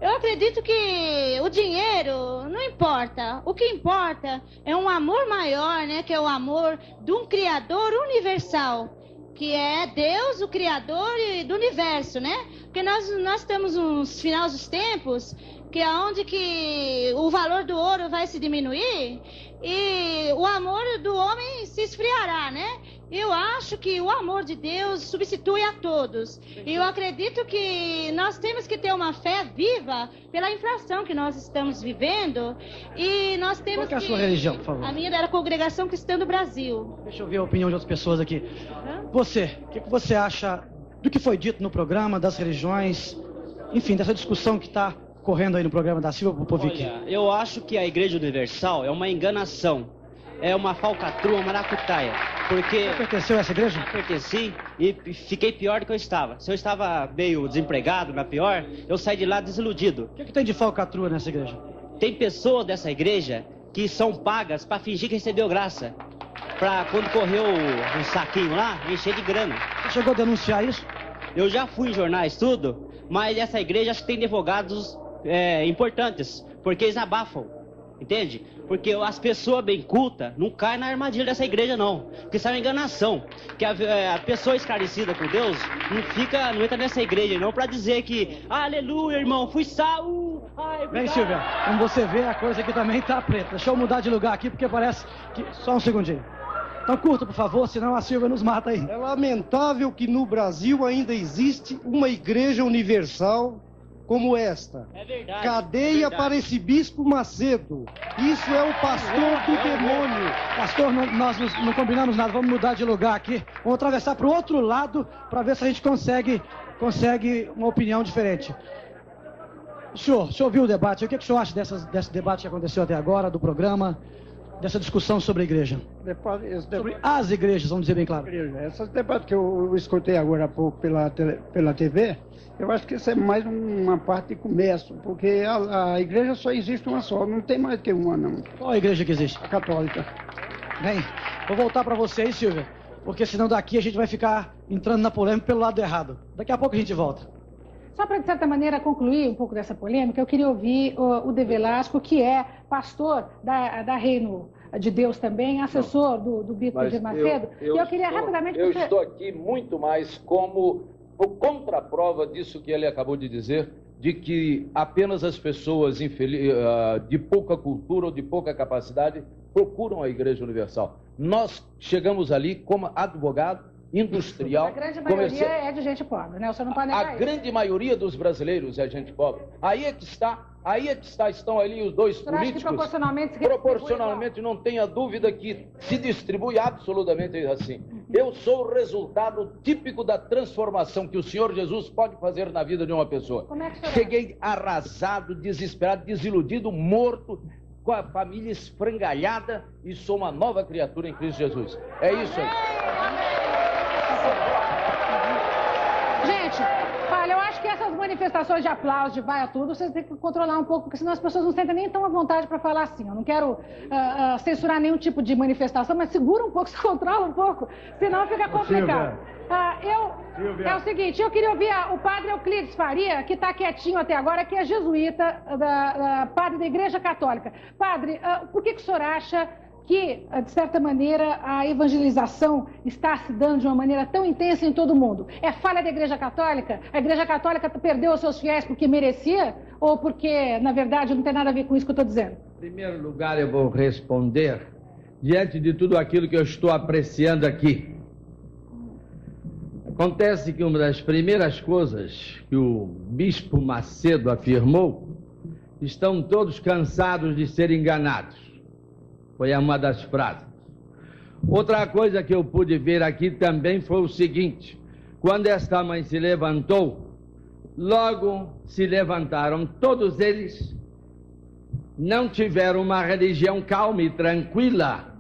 Eu acredito que o dinheiro não importa. O que importa é um amor maior, né? Que é o amor de um Criador universal, que é Deus, o Criador do universo, né? Porque nós temos uns finais dos tempos que é onde que o valor do ouro vai se diminuir e o amor do homem se esfriará, né? Eu acho que o amor de Deus substitui a todos. E eu acredito que nós temos que ter uma fé viva pela inflação que nós estamos vivendo. E nós temos Qual que é a sua religião, por favor? A minha era a Congregação Cristã do Brasil. Deixa eu ver a opinião de outras pessoas aqui. Você, o que você acha do que foi dito no programa, das religiões, enfim, dessa discussão que está correndo aí no programa da Silvia Popovic? Olha, eu acho que a Igreja Universal é uma enganação. É uma falcatrua, uma maracutaia. Porque... Você pertenceu a essa igreja? Pertenci e fiquei pior do que eu estava. Se eu estava meio desempregado, na pior, eu saí de lá desiludido. O que tem de falcatrua nessa igreja? Tem pessoas dessa igreja que são pagas para fingir que recebeu graça. Pra quando correu um saquinho lá, encher de grana. Você chegou a denunciar isso? Eu já fui em jornais, tudo, mas essa igreja acho que tem advogados importantes, porque eles abafam. Entende? Porque as pessoas bem cultas não caem na armadilha dessa igreja, não. Porque isso é uma enganação. Que a pessoa esclarecida com Deus não entra nessa igreja, não, para dizer que, aleluia, irmão, fui salvo. Bem, Silvia, como você vê, a coisa aqui também tá preta. Deixa eu mudar de lugar aqui, porque parece que... Só um segundinho. Então curta, por favor, senão a Silvia nos mata aí. É lamentável que no Brasil ainda existe uma igreja universal como esta. É verdade. Cadeia para esse bispo Macedo. Isso é o pastor do demônio. Pastor, nós não combinamos nada. Vamos mudar de lugar aqui. Vamos atravessar para o outro lado para ver se a gente consegue uma opinião diferente. O senhor viu o debate? O que o senhor acha desse debate que aconteceu até agora, do programa, dessa discussão sobre a igreja? Sobre as igrejas, vamos dizer bem claro. Esse debate que eu escutei agora há pouco pela TV, eu acho que isso é mais uma parte de comércio, porque a igreja só existe uma só, não tem mais que uma, não. Qual a igreja que existe? A católica. Bem, vou voltar para você aí, Silvia, porque senão daqui a gente vai ficar entrando na polêmica pelo lado errado. Daqui a pouco a gente volta. Só para, de certa maneira, concluir um pouco dessa polêmica, eu queria ouvir o De Velasco, que é pastor da Reino de Deus também, assessor do Bispo de Macedo. Eu queria rapidamente... Eu estou aqui muito mais como contraprova disso que ele acabou de dizer, de que apenas as pessoas de pouca cultura ou de pouca capacidade procuram a Igreja Universal. Nós chegamos ali como advogado, industrial... A grande maioria é de gente pobre, né? O senhor não pode negar A grande maioria dos brasileiros é gente pobre. Aí é que está, estão ali os dois políticos. Acha que proporcionalmente não tenha dúvida que se distribui absolutamente assim. Eu sou o resultado típico da transformação que o Senhor Jesus pode fazer na vida de uma pessoa. Como é que Cheguei arrasado, desesperado, desiludido, morto, com a família esfrangalhada e sou uma nova criatura em Cristo Jesus. É isso aí. Gente, olha, eu acho que essas manifestações de aplauso, de vai a tudo, vocês têm que controlar um pouco, porque senão as pessoas não sentem nem tão à vontade para falar assim. Eu não quero censurar nenhum tipo de manifestação, mas segura um pouco, se controla um pouco, senão fica complicado. É o seguinte, eu queria ouvir o padre Euclides Faria, que está quietinho até agora, que é jesuíta, padre da Igreja Católica. Padre, por que o senhor acha que, de certa maneira, a evangelização está se dando de uma maneira tão intensa em todo mundo? É falha da Igreja Católica? A Igreja Católica perdeu os seus fiéis porque merecia? Ou porque, na verdade, não tem nada a ver com isso que eu estou dizendo? Em primeiro lugar, eu vou responder diante de tudo aquilo que eu estou apreciando aqui. Acontece que uma das primeiras coisas que o Bispo Macedo afirmou, estão todos cansados de ser enganados. Foi uma das frases. Outra coisa que eu pude ver aqui também foi o seguinte: quando esta mãe se levantou, logo se levantaram todos eles, não tiveram uma religião calma e tranquila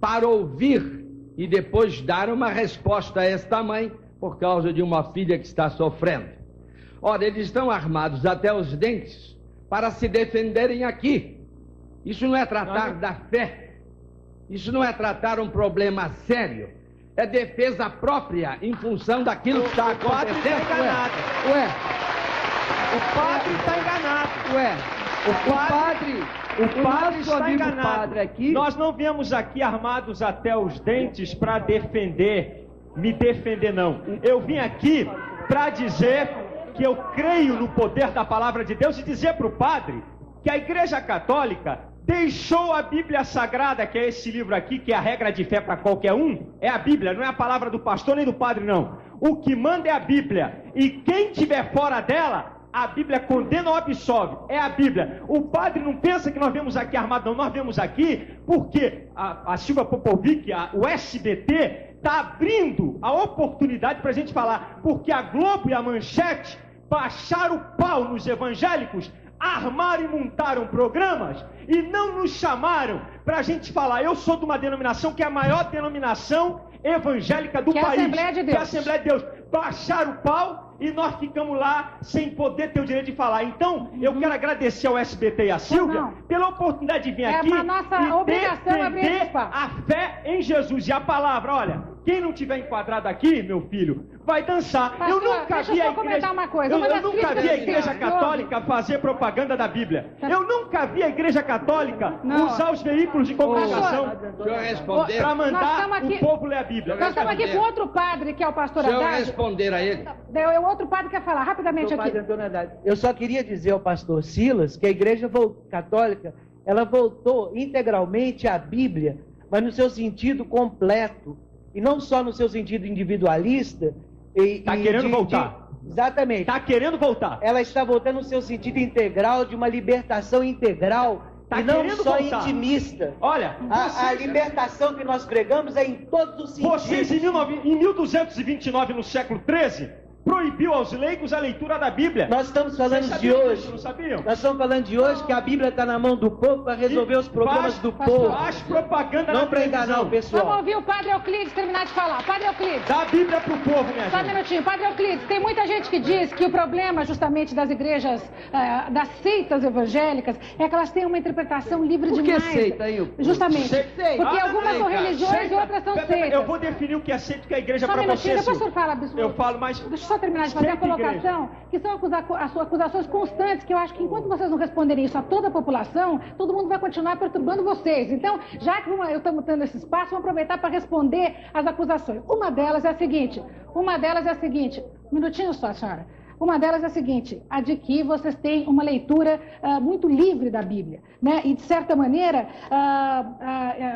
para ouvir e depois dar uma resposta a esta mãe por causa de uma filha que está sofrendo. Ora, eles estão armados até os dentes para se defenderem aqui. Isso não é tratar da fé. Isso não é tratar um problema sério. É defesa própria em função daquilo que está acontecendo. O padre está enganado. O padre está enganado. Aqui... Nós não viemos aqui armados até os dentes para me defender não. Eu vim aqui para dizer que eu creio no poder da palavra de Deus e dizer para o padre que a Igreja Católica deixou a Bíblia Sagrada, que é esse livro aqui, que é a regra de fé para qualquer um, é a Bíblia, não é a palavra do pastor nem do padre, não. O que manda é a Bíblia, e quem estiver fora dela, a Bíblia condena ou absolve, é a Bíblia. O padre não pensa que nós vemos aqui armado, não, nós vemos aqui porque a Silvia Popovic, o SBT, está abrindo a oportunidade para a gente falar, porque a Globo e a Manchete baixaram o pau nos evangélicos, armaram e montaram programas e não nos chamaram para a gente falar. Eu sou de uma denominação que é a maior denominação evangélica do país, que é a Assembleia de Deus. Baixaram o pau e nós ficamos lá sem poder ter o direito de falar. Então, eu quero agradecer ao SBT e à Silvia pela oportunidade de vir aqui a nossa e obrigação defender a fé em Jesus. E a palavra, olha, quem não tiver enquadrado aqui, meu filho, vai dançar. Pastor, eu nunca vi a igreja, uma coisa. eu nunca vi a Igreja Católica fazer propaganda da Bíblia. Eu nunca vi a Igreja Católica usar os veículos de comunicação para mandar o povo ler a Bíblia. Nós estamos aqui com outro padre, que é o pastor Haddad. Deixa eu responder a ele. O outro padre quer falar rapidamente aqui. Eu só queria dizer ao pastor Silas que a Igreja Católica, ela voltou integralmente à Bíblia, mas no seu sentido completo. E não só no seu sentido individualista. Está querendo voltar. Exatamente. Está querendo voltar. Ela está voltando no seu sentido integral, de uma libertação integral, e não só intimista. Olha, a libertação que nós pregamos é em todos os sentidos. Vocês, em 1229, no século XIII, proibiu aos leigos a leitura da Bíblia. Nós estamos falando de hoje. Não sabiam? Nós estamos falando de hoje que a Bíblia está na mão do povo para resolver os problemas do povo. Faz propaganda não para enganar o pessoal. Vamos ouvir o Padre Euclides terminar de falar. Padre Euclides. Dá a Bíblia para o povo, minha gente. Só um minutinho. Padre Euclides, tem muita gente que diz que o problema justamente das igrejas, das seitas evangélicas, é que elas têm uma interpretação livre demais. Por que seita aí? Justamente. Porque algumas são religiões e outras são seitas. Eu vou definir o que é seita, que é a igreja para você. Só um minutinho, depois o senhor fala, bispo. Eu falo, mas... Deixa eu só terminar de fazer a colocação, que são acusações constantes, que eu acho que enquanto vocês não responderem isso a toda a população, todo mundo vai continuar perturbando vocês. Então, já que eu estou tendo esse espaço, vamos aproveitar para responder as acusações. Uma delas é a seguinte, um minutinho só, senhora. Uma delas é a seguinte, a de que vocês têm uma leitura muito livre da Bíblia, né? E, de certa maneira,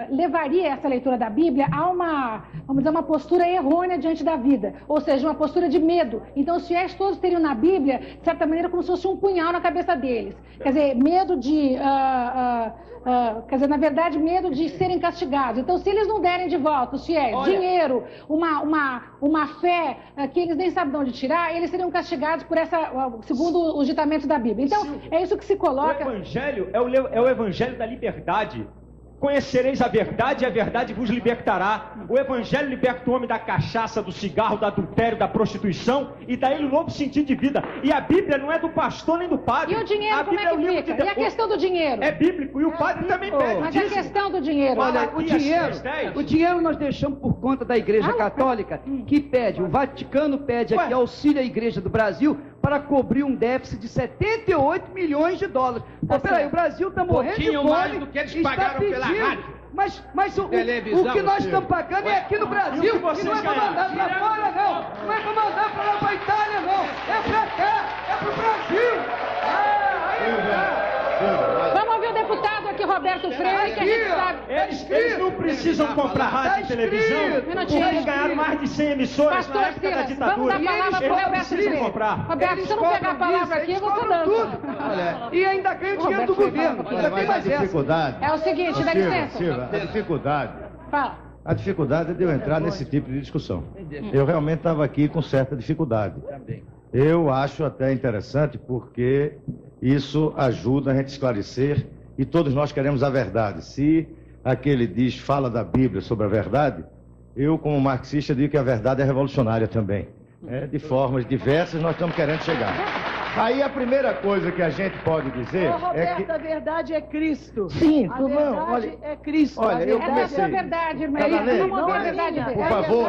levaria essa leitura da Bíblia a uma postura errônea diante da vida, ou seja, uma postura de medo. Então, os fiéis todos teriam na Bíblia, de certa maneira, como se fosse um punhal na cabeça deles. Quer dizer, medo de... na verdade, medo de serem castigados. Então, se eles não derem de volta os fiéis, dinheiro, uma fé que eles nem sabem de onde tirar, eles seriam castigados por segundo os ditamentos da Bíblia. Então, é isso que se coloca. O Evangelho é o Evangelho da liberdade. Conhecereis a verdade e a verdade vos libertará. O Evangelho liberta o homem da cachaça, do cigarro, do adultério, da prostituição e dá ele um novo sentido de vida. E a Bíblia não é do pastor nem do padre. E o dinheiro, como é que fica? E a questão do dinheiro? É bíblico e o padre também pede. Mas a questão do dinheiro? Olha, o dinheiro nós deixamos por conta da Igreja Católica, que pede, o Vaticano pede aqui auxílio à Igreja do Brasil para cobrir um déficit de 78 milhões de dólares. Pô, peraí, o Brasil está morrendo de fome. Mais do que eles pagaram pela rádio. Mas o que nós estamos pagando é aqui no Brasil, e não é para mandar para fora, não. Não é para mandar para lá para a Itália, não. É para cá, é para o Brasil. Vamos ouvir o deputado aqui, Roberto Freire, que a gente sabe. Eles não precisam comprar rádio e televisão, porque eles ganharam mais de 100 emissoras na época da ditadura. Vamos dar a palavra para o Roberto Freire. Roberto, se eu não pegar a palavra aqui, você dança. Olha, e ainda ganha o dinheiro do governo. Ainda tem mais dificuldade. É o seguinte, dá licença. Silvia, a dificuldade. Fala. A dificuldade é de eu entrar nesse tipo de discussão. Eu realmente estava aqui com certa dificuldade. Eu acho até interessante porque isso ajuda a gente a esclarecer e todos nós queremos a verdade. Se aquele diz, fala da Bíblia sobre a verdade, eu como marxista digo que a verdade é revolucionária também. De formas diversas nós estamos querendo chegar. Aí a primeira coisa que a gente pode dizer Roberto, é que... a verdade é Cristo. Sim, a verdade é Cristo. Olha, eu comecei... É a verdade, irmã. Não é verdade. Por favor,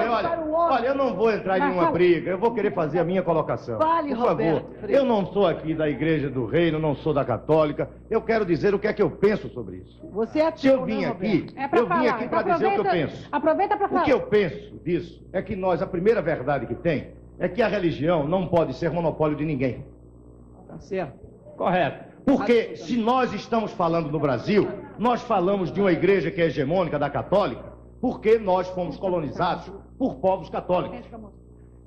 olha, eu não vou entrar em nenhuma briga, eu vou querer fazer a minha colocação. Fale, por favor, eu não sou aqui da Igreja do Reino, não sou da Católica, eu quero dizer o que é que eu penso sobre isso. Você é Se eu vim aqui, eu vim aqui para dizer o que eu penso. Aproveita para falar. O que eu penso disso é que nós, a primeira verdade que tem é que a religião não pode ser monopólio de ninguém. Tá certo. Correto. Porque se nós estamos falando no Brasil, nós falamos de uma igreja que é hegemônica, da católica, porque nós fomos colonizados por povos católicos.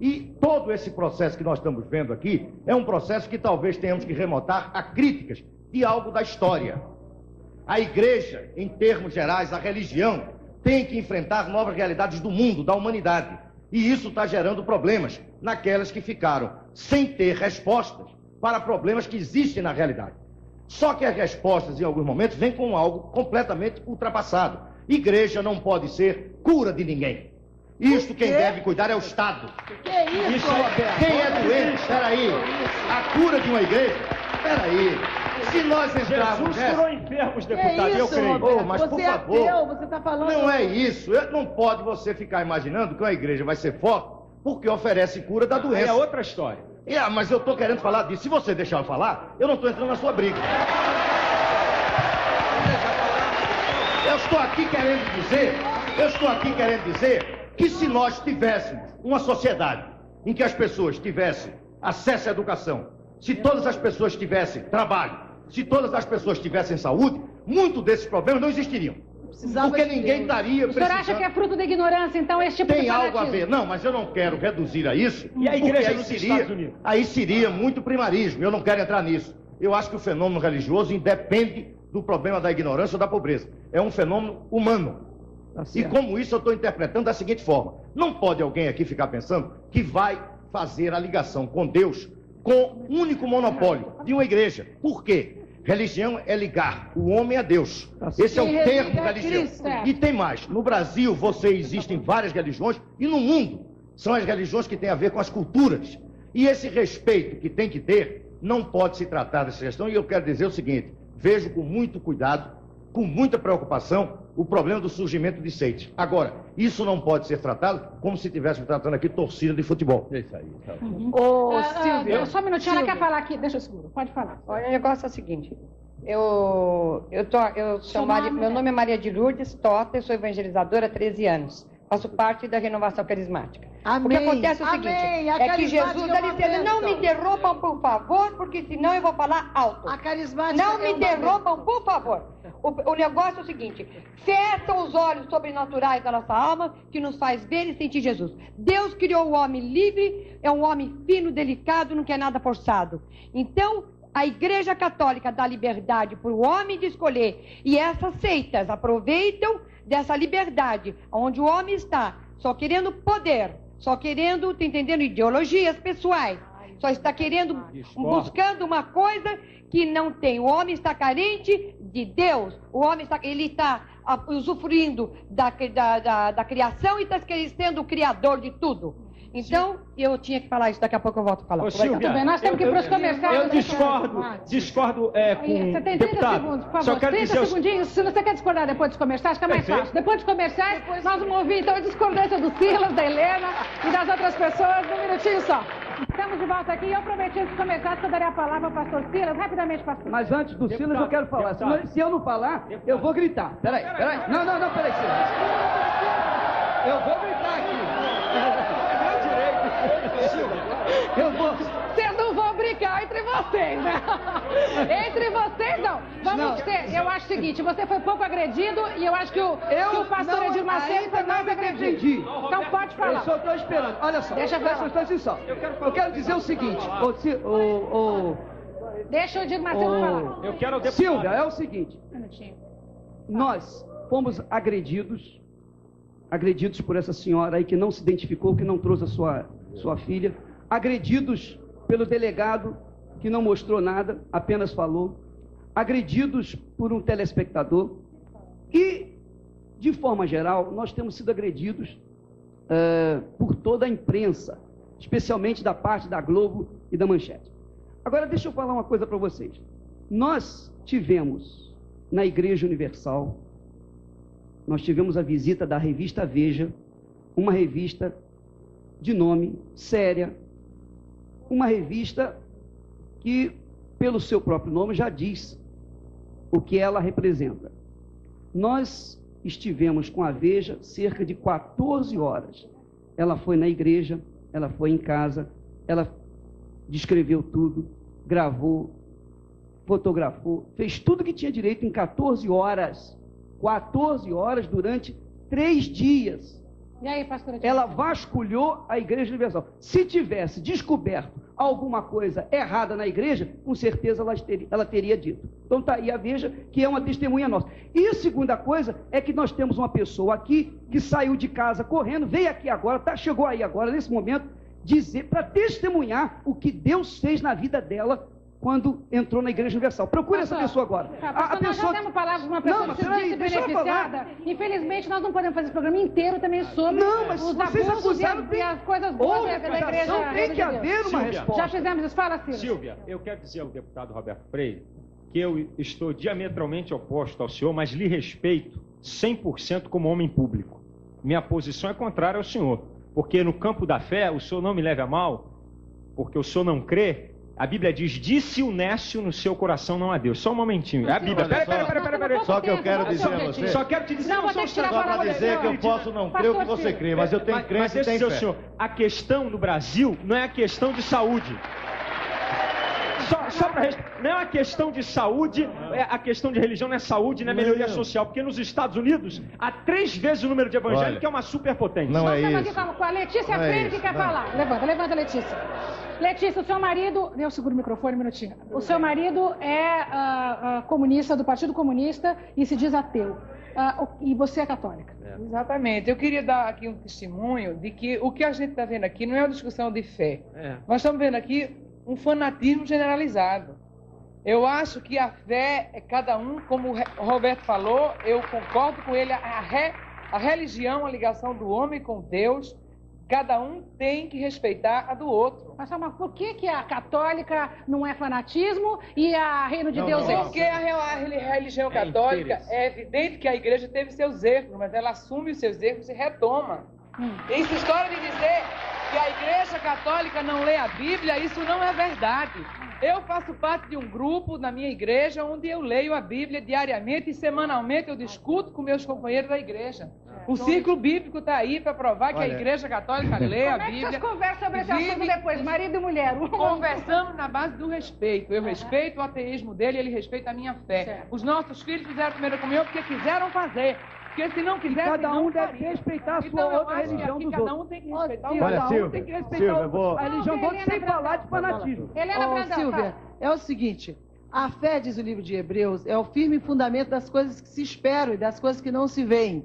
E todo esse processo que nós estamos vendo aqui é um processo que talvez tenhamos que remontar a críticas de algo da história. A igreja, em termos gerais, a religião, tem que enfrentar novas realidades do mundo, da humanidade. E isso está gerando problemas naquelas que ficaram sem ter respostas para problemas que existem na realidade. Só que as respostas, em alguns momentos, vêm com algo completamente ultrapassado. Igreja não pode ser cura de ninguém. Isto quem deve cuidar é o Estado. Que isso, Roberto? Quem é doente, peraí, a cura de uma igreja, peraí, se nós entrarmos Jesus curou enfermos, deputado, isso, eu creio. Roberto? Mas, você por é favor, ateu, você está falando... não é isso. Não pode você ficar imaginando que uma igreja vai ser forte porque oferece cura da doença. É outra história. Mas eu estou querendo falar disso. Se você deixar eu falar, eu não estou entrando na sua briga. Eu estou aqui querendo dizer que se nós tivéssemos uma sociedade em que as pessoas tivessem acesso à educação, se todas as pessoas tivessem trabalho, se todas as pessoas tivessem saúde, muitos desses problemas não existiriam. Porque ninguém estaria precisando... O senhor acha que é fruto da ignorância, então, esse tipo de fanatismo? Tem algo a ver. Não, mas eu não quero reduzir a isso. E a igreja nos Estados Unidos? Aí seria muito primarismo. Eu não quero entrar nisso. Eu acho que o fenômeno religioso independe do problema da ignorância ou da pobreza. É um fenômeno humano. E como isso eu estou interpretando da seguinte forma. Não pode alguém aqui ficar pensando que vai fazer a ligação com Deus com o único monopólio de uma igreja. Por quê? Religião é ligar o homem a Deus. Esse é o termo religião. E tem mais. No Brasil, existem várias religiões e no mundo são as religiões que têm a ver com as culturas. E esse respeito que tem que ter não pode se tratar dessa questão. E eu quero dizer o seguinte, vejo com muito cuidado, com muita preocupação, o problema do surgimento de seitas. Agora, isso não pode ser tratado como se estivéssemos tratando aqui torcida de futebol. É isso aí. Tá. Silvia. Só um minutinho, ela quer falar aqui. Deixa eu segurar. Pode falar. Olha, o negócio é o seguinte. Meu nome é Maria de Lourdes Tota, eu sou evangelizadora há 13 anos. Faço parte da Renovação Carismática. Amém. O que acontece é o seguinte, é que Jesus está dizendo, não me interrompam, por favor, porque senão eu vou falar alto. A carismática não me interrompam, por favor. O negócio é o seguinte, fecham os olhos sobrenaturais da nossa alma, que nos faz ver e sentir Jesus. Deus criou o homem livre, é um homem fino, delicado, não quer nada forçado. Então, a Igreja Católica dá liberdade para o homem de escolher, e essas seitas aproveitam dessa liberdade, onde o homem está só querendo poder, só querendo, tá entendendo, ideologias pessoais, só está querendo, buscando uma coisa que não tem. O homem está carente de Deus, o homem está usufruindo da criação e está sendo o criador de tudo. Então, eu tinha que falar isso, daqui a pouco eu volto a falar. Silvia, tudo bem, nós temos que ir para os comerciais. Eu discordo com você tem 30 segundos, por favor. Só quero 30 segundinhos. Se você quer discordar depois dos comerciais, fica mais fácil. Depois dos comerciais, nós vamos ouvir então a discordância do Silas, da Helena e das outras pessoas. Um minutinho só. Estamos de volta aqui e eu prometi nos comerciais que eu daria a palavra ao pastor Silas. Rapidamente, pastor. Mas antes do Silas eu quero falar. Se eu não falar, eu vou gritar. Peraí. Não, peraí, Silas. Eu vou gritar aqui. Vocês não vão brincar entre vocês, né? Entre vocês, não. Vamos ter. Eu acho o seguinte: você foi pouco agredido e eu acho que o pastor Edir Macedo foi mais agredido. Então pode falar. Eu só estou esperando. Olha só. Deixa eu falar. Eu quero dizer o seguinte: deixa o Edir Macedo falar. Silvia, é o seguinte: nós fomos agredidos por essa senhora aí que não se identificou, que não trouxe a sua filha, agredidos pelo delegado que não mostrou nada, apenas falou, agredidos por um telespectador e, de forma geral, nós temos sido agredidos por toda a imprensa, especialmente da parte da Globo e da Manchete. Agora, deixa eu falar uma coisa para vocês. Nós tivemos na Igreja Universal, nós tivemos a visita da revista Veja, uma revista de nome séria, uma revista que, pelo seu próprio nome, já diz o que ela representa. Nós estivemos com a Veja cerca de 14 horas. Ela foi na igreja, ela foi em casa, ela descreveu tudo, gravou, fotografou, fez tudo que tinha direito em 14 horas. 14 horas durante 3 dias. E aí, pastora? Ela vasculhou a Igreja Universal. Se tivesse descoberto alguma coisa errada na igreja, com certeza ela teria dito. Então tá aí, veja que é uma testemunha nossa. E a segunda coisa é que nós temos uma pessoa aqui que saiu de casa correndo, veio aqui agora, chegou aí agora, nesse momento, dizer, para testemunhar o que Deus fez na vida dela quando entrou na Igreja Universal. Procure essa pessoa agora. A pessoa... Nós já temos palavras de uma pessoa que se disse beneficiada. Infelizmente, nós não podemos fazer esse programa inteiro também sobre os abusos e as coisas boas da Igreja. Não tem que haver uma resposta. Já fizemos isso. Fala, Silas. Silvia, eu quero dizer ao deputado Roberto Freire que eu estou diametralmente oposto ao senhor, mas lhe respeito 100% como homem público. Minha posição é contrária ao senhor, porque no campo da fé, o senhor não me leve a mal, porque o senhor não crê. A Bíblia diz, disse o nécio no seu coração, não a Deus. Só um momentinho. É a Bíblia. Peraí. Só que eu quero dizer a você. Só quero te dizer. Só para dizer que eu posso não crer o que você crê, mas eu tenho crença e tenho fé. Senhor, a questão no Brasil não é a questão de saúde. Não é uma questão de saúde, a questão de religião não é saúde, não é melhoria social, porque nos Estados Unidos há 3 vezes o número de evangélicos, que é uma superpotência. Não é isso. Nós estamos aqui com a Letícia Freire, que quer falar. Levanta, Letícia. Letícia, o seu marido... Eu seguro o microfone um minutinho. O seu marido é comunista, do Partido Comunista, e se diz ateu. E você é católica. Exatamente. Eu queria dar aqui um testemunho de que o que a gente está vendo aqui não é uma discussão de fé. Nós estamos vendo aqui um fanatismo generalizado. Eu acho que a fé é cada um, como o Roberto falou, eu concordo com ele, a religião, a ligação do homem com Deus, cada um tem que respeitar a do outro. Mas por que a católica não é fanatismo e a Reino de Deus é? Porque a religião católica, é evidente que a igreja teve seus erros, mas ela assume os seus erros e retoma. Essa história de dizer que a Igreja Católica não lê a Bíblia, isso não é verdade. Eu faço parte de um grupo na minha igreja onde eu leio a Bíblia diariamente e semanalmente eu discuto com meus companheiros da igreja. O ciclo bíblico está aí para provar que a Igreja Católica lê a Bíblia. Como é que vocês conversam sobre esse assunto depois, marido e mulher? Conversamos na base do respeito. Eu respeito o ateísmo dele e ele respeita a minha fé. Certo. Os nossos filhos fizeram a primeira comunhão porque quiseram fazer. Porque se não quiser, cada um deve respeitar a sua outra religião dos outros. Cada um tem que respeitar a religião do outro sem falar de fanatismo. Silvia, é o seguinte, a fé, diz o livro de Hebreus, é o firme fundamento das coisas que se esperam e das coisas que não se veem.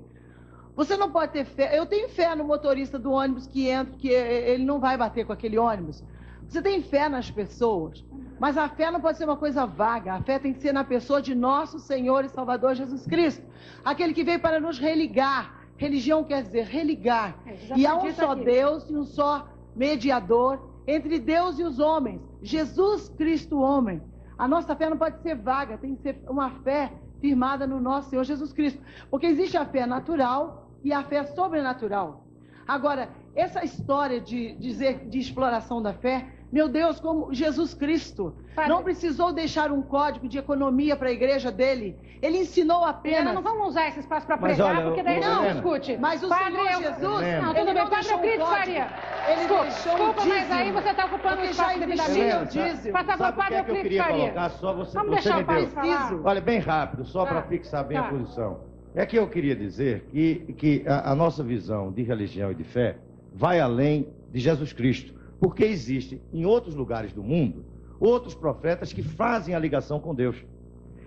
Você não pode ter fé, eu tenho fé no motorista do ônibus que entra, que ele não vai bater com aquele ônibus. Você tem fé nas pessoas, mas a fé não pode ser uma coisa vaga. A fé tem que ser na pessoa de nosso Senhor e Salvador Jesus Cristo. Aquele que veio para nos religar. Religião quer dizer religar. E há um só Deus e um só mediador entre Deus e os homens. Jesus Cristo, homem. A nossa fé não pode ser vaga, tem que ser uma fé firmada no nosso Senhor Jesus Cristo. Porque existe a fé natural e a fé sobrenatural. Agora, essa história de dizer de exploração da fé, meu Deus, como Jesus Cristo não precisou deixar um código de economia para a igreja dele. Ele ensinou apenas... Não vamos usar esse espaço para pregar, porque daí não discute. Mas o Senhor Jesus... Não, tudo bem, Padre Euclides Faria. Desculpa, mas aí você está ocupando o espaço devidamente. Passa para o Padre Euclides Faria. Vamos deixar o Padre falar. Olha, bem rápido, só para fixar bem a posição. É que eu queria dizer que a nossa visão de religião e de fé vai além de Jesus Cristo. Porque existe em outros lugares do mundo outros profetas que fazem a ligação com Deus.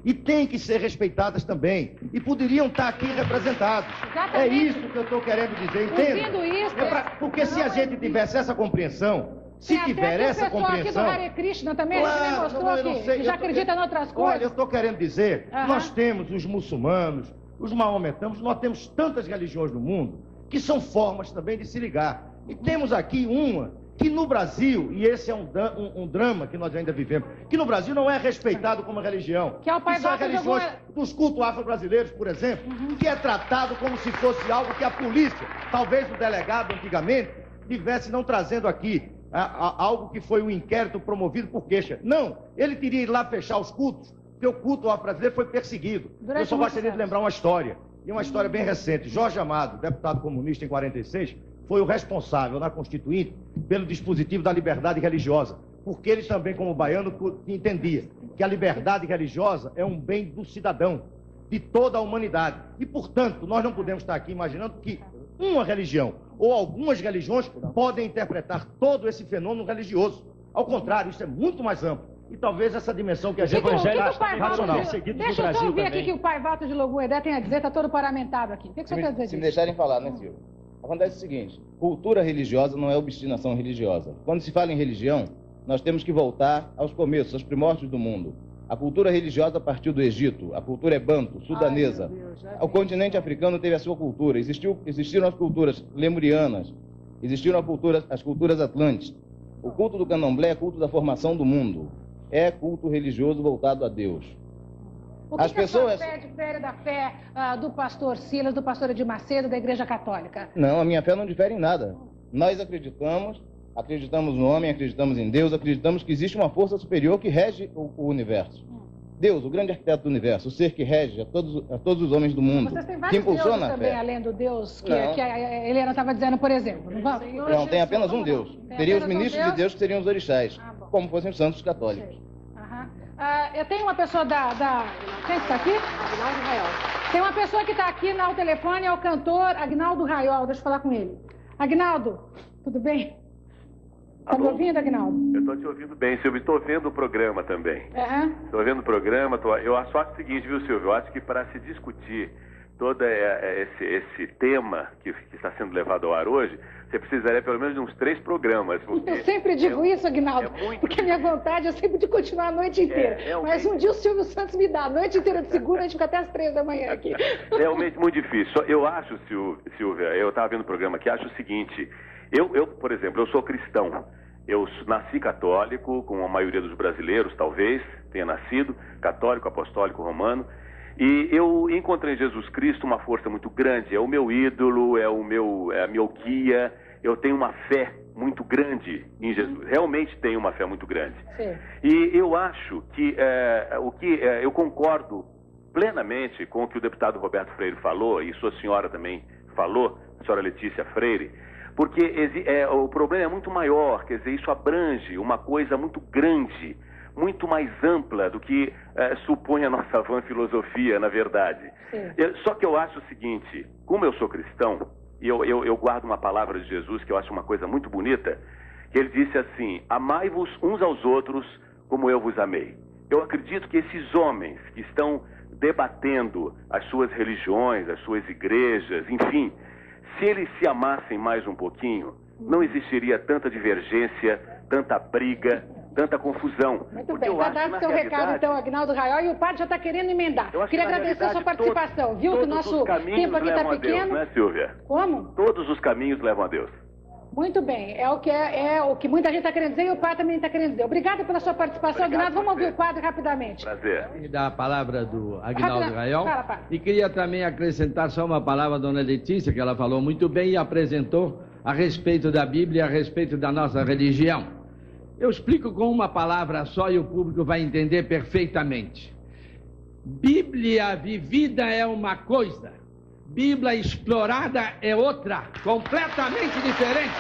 E têm que ser respeitadas também. E poderiam estar aqui representados. Exatamente. É isso que eu estou querendo dizer, entende? Porque se a gente tivesse essa compreensão, se tiver essa compreensão... Aqui do Hare Krishna também, ele mostrou que já acredita em outras coisas. Olha, eu estou querendo dizer, nós temos os muçulmanos, os maometanos, nós temos tantas religiões no mundo que são formas também de se ligar. E temos aqui uma que no Brasil, e esse é um drama que nós ainda vivemos, que no Brasil não é respeitado como religião. Que é o pai são as religiões dos cultos afro-brasileiros, por exemplo, que é tratado como se fosse algo que a polícia, talvez o delegado antigamente, tivesse não trazendo aqui algo que foi um inquérito promovido por queixa. Não, ele teria ido lá fechar os cultos, porque o culto afro-brasileiro foi perseguido. Eu só gostaria de lembrar uma história, e uma história bem recente. Jorge Amado, deputado comunista em 46, foi o responsável na Constituinte pelo dispositivo da liberdade religiosa, porque ele também, como baiano, entendia que a liberdade religiosa é um bem do cidadão, de toda a humanidade. E, portanto, nós não podemos estar aqui imaginando que uma religião ou algumas religiões podem interpretar todo esse fenômeno religioso. Ao contrário, isso é muito mais amplo. E talvez essa dimensão que a gente racional. Deixa eu só ouvir aqui que o pai Walter de Logoedé tem a dizer, está todo paramentado aqui. O que você quer dizer disso? Se me deixarem falar, né, Silvio? Acontece o seguinte, cultura religiosa não é obstinação religiosa. Quando se fala em religião, nós temos que voltar aos começos, aos primórdios do mundo. A cultura religiosa partiu do Egito, a cultura é banto, sudanesa. O continente africano teve a sua cultura, existiram as culturas lemurianas, existiram as culturas atlantes. O culto do candomblé é culto da formação do mundo, é culto religioso voltado a Deus. O que a sua fé difere da fé do pastor Silas, do pastor Edir Macedo, da Igreja Católica? Não, a minha fé não difere em nada. Nós acreditamos no homem, acreditamos em Deus, acreditamos que existe uma força superior que rege o universo. Deus, o grande arquiteto do universo, o ser que rege a todos os homens do mundo. Vocês têm que vários impulsiona deuses também, além do Deus que a Helena estava dizendo, por exemplo. Não, tem apenas um Deus. Teria os ministros de Deus que seriam os orixás, como fossem os santos católicos. Eu tenho uma pessoa Quem está aqui? Agnaldo Raiol. Tem uma pessoa que está aqui no telefone, é o cantor Agnaldo Raiol. Deixa eu falar com ele. Agnaldo, tudo bem? Está me ouvindo, Agnaldo? Eu estou te ouvindo bem, Silvio. Estou vendo o programa também. Estou vendo o programa. Eu acho o seguinte, viu, Silvio? Eu acho que para se discutir todo esse tema que está sendo levado ao ar hoje, você precisaria pelo menos de uns 3 programas. Eu sempre digo isso, Agnaldo, porque a minha vontade é sempre de continuar a noite inteira. Mas um dia o Silvio Santos me dá a noite inteira de segunda, a gente fica até as 3 da manhã aqui. Realmente muito difícil. Eu acho, Silvia, eu estava vendo o programa aqui, acho o seguinte, eu, por exemplo, eu sou cristão. Eu nasci católico, como a maioria dos brasileiros, talvez, tenha nascido, católico, apostólico, romano. E eu encontrei em Jesus Cristo uma força muito grande, é o meu ídolo, é a meu guia. Eu tenho uma fé muito grande em Jesus, realmente tenho uma fé muito grande. Sim. E eu acho que eu concordo plenamente com o que o deputado Roberto Freire falou, e sua senhora também falou, a senhora Letícia Freire, porque o problema é muito maior, quer dizer, isso abrange uma coisa muito grande, muito mais ampla do que supõe a nossa vã filosofia, na verdade. Só que eu acho o seguinte, como eu sou cristão, e eu guardo uma palavra de Jesus que eu acho uma coisa muito bonita, que ele disse assim, amai-vos uns aos outros como eu vos amei. Eu acredito que esses homens que estão debatendo as suas religiões, as suas igrejas, enfim, se eles se amassem mais um pouquinho, não existiria tanta divergência, tanta briga, tanta confusão. Muito bem, já dá o seu recado então, Agnaldo Raiol, e o padre já está querendo emendar. Queria agradecer a sua participação, viu? Que o nosso tempo aqui está pequeno. Né, Silvia? Como? Todos os caminhos levam a Deus. Muito bem, é o que muita gente está querendo dizer e o padre também está querendo dizer. Obrigada pela sua participação, Agnaldo. Vamos ouvir o padre rapidamente. Prazer. E dar a palavra do Agnaldo Raiol. Fala, padre. E queria também acrescentar só uma palavra à dona Letícia, que ela falou muito bem e apresentou a respeito da Bíblia, a respeito da nossa religião. Eu explico com uma palavra só e o público vai entender perfeitamente. Bíblia vivida é uma coisa, Bíblia explorada é outra, completamente diferente.